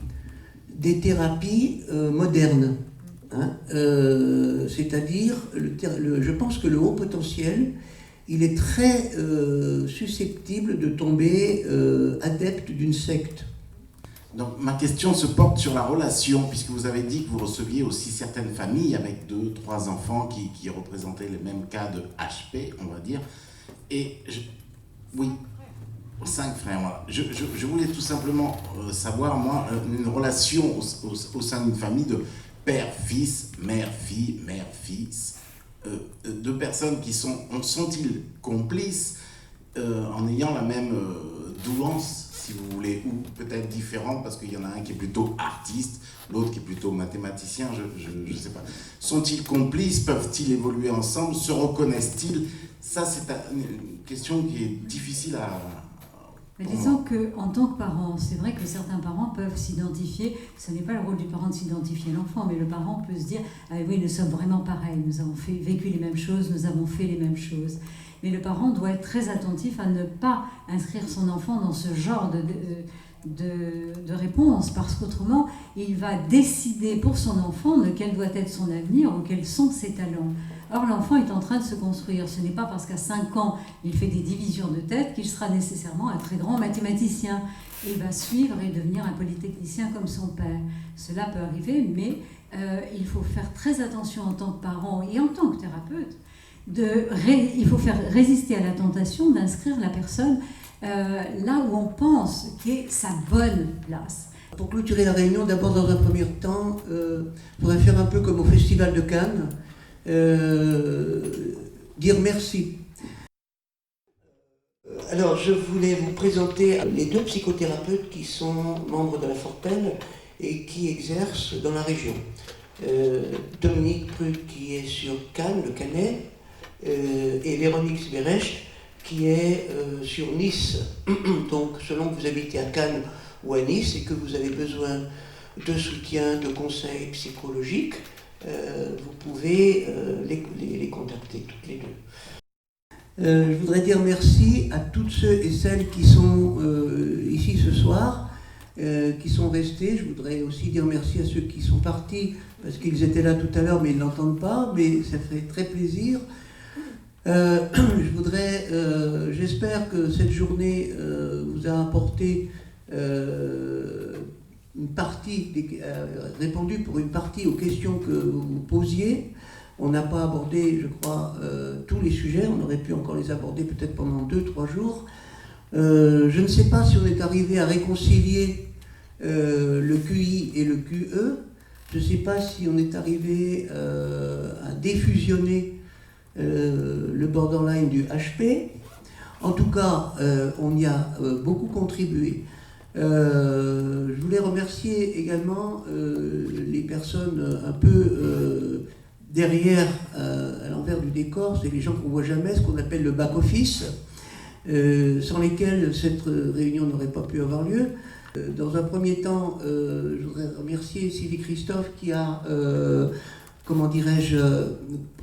des thérapies modernes. Hein. C'est-à-dire, je pense que le haut potentiel, il est très susceptible de tomber adepte d'une secte. Donc ma question se porte sur la relation, puisque vous avez dit que vous receviez aussi certaines familles avec 2-3 enfants qui représentaient les mêmes cas de HP, on va dire. Et oui, 5 frères, voilà. Je voulais tout simplement savoir, moi, une relation au sein d'une famille de père-fils, mère-fille, mère-fils, deux personnes qui sont-ils complices en ayant la même douance, si vous voulez, ou peut-être différentes, parce qu'il y en a un qui est plutôt artiste, l'autre qui est plutôt mathématicien, je ne sais pas. Sont-ils complices? Peuvent-ils évoluer ensemble? Se reconnaissent-ils? Ça, c'est une question qui est difficile à... Mais disons qu'en tant que parent, c'est vrai que certains parents peuvent s'identifier, ce n'est pas le rôle du parent de s'identifier à l'enfant, mais le parent peut se dire « Ah oui, nous sommes vraiment pareils, nous avons vécu les mêmes choses, nous avons fait les mêmes choses ». Mais le parent doit être très attentif à ne pas inscrire son enfant dans ce genre de réponse, parce qu'autrement, il va décider pour son enfant de quel doit être son avenir ou quels sont ses talents. Or, l'enfant est en train de se construire. Ce n'est pas parce qu'à 5 ans, il fait des divisions de tête qu'il sera nécessairement un très grand mathématicien. et va suivre et devenir un polytechnicien comme son père. Cela peut arriver, mais il faut faire très attention en tant que parent et en tant que thérapeute. Il faut faire résister à la tentation d'inscrire la personne là où on pense qu'est sa bonne place. Pour clôturer la réunion, d'abord dans un premier temps, il faudrait faire un peu comme au Festival de Cannes, dire merci. Alors, je voulais vous présenter les 2 psychothérapeutes qui sont membres de la Fortelle et qui exercent dans la région. Dominique Pruc qui est sur Cannes, le Canet, et Véronique Sberecht qui est sur Nice. Donc, selon que vous habitez à Cannes ou à Nice et que vous avez besoin de soutien, de conseils psychologiques, vous pouvez les contacter toutes les 2. Je voudrais dire merci à toutes ceux et celles qui sont ici ce soir, qui sont restés. Je voudrais aussi dire merci à ceux qui sont partis, parce qu'ils étaient là tout à l'heure, mais ils ne l'entendent pas, mais ça fait très plaisir. J'espère que cette journée vous a apporté répondu pour une partie aux questions que vous posiez. On n'a pas abordé, je crois, tous les sujets. On aurait pu encore les aborder peut-être pendant 2-3 jours. Je ne sais pas si on est arrivé à réconcilier le QI et le QE. Je ne sais pas si on est arrivé à défusionner le borderline du HP. En tout cas, on y a beaucoup contribué. Je voulais remercier également les personnes un peu derrière, à l'envers du décor, c'est les gens qu'on ne voit jamais, ce qu'on appelle le back-office, sans lesquels cette réunion n'aurait pas pu avoir lieu. Dans un premier temps, je voudrais remercier Sylvie Christophe qui a,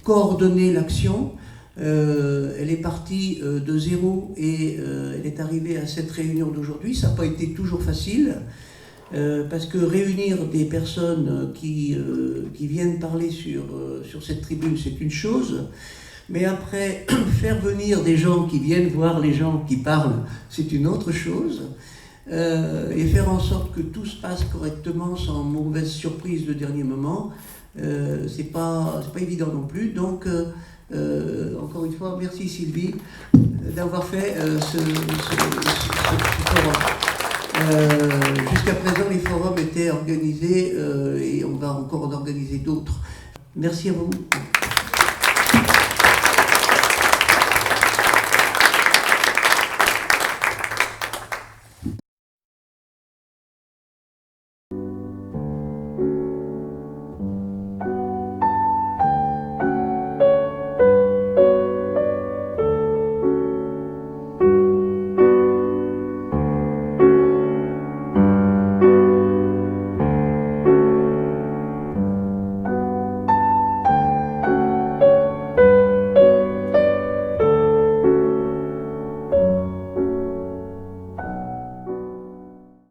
coordonné l'action. Elle est partie de zéro et elle est arrivée à cette réunion d'aujourd'hui. Ça n'a pas été toujours facile. Parce que réunir des personnes qui viennent parler sur cette tribune, c'est une chose, mais après, faire venir des gens qui viennent voir les gens qui parlent, c'est une autre chose, et faire en sorte que tout se passe correctement sans mauvaise surprise de dernier moment, c'est pas évident non plus. Donc, encore une fois, merci Sylvie d'avoir fait ce forum. Jusqu'à présent, les forums étaient organisés et on va encore en organiser d'autres. Merci à vous.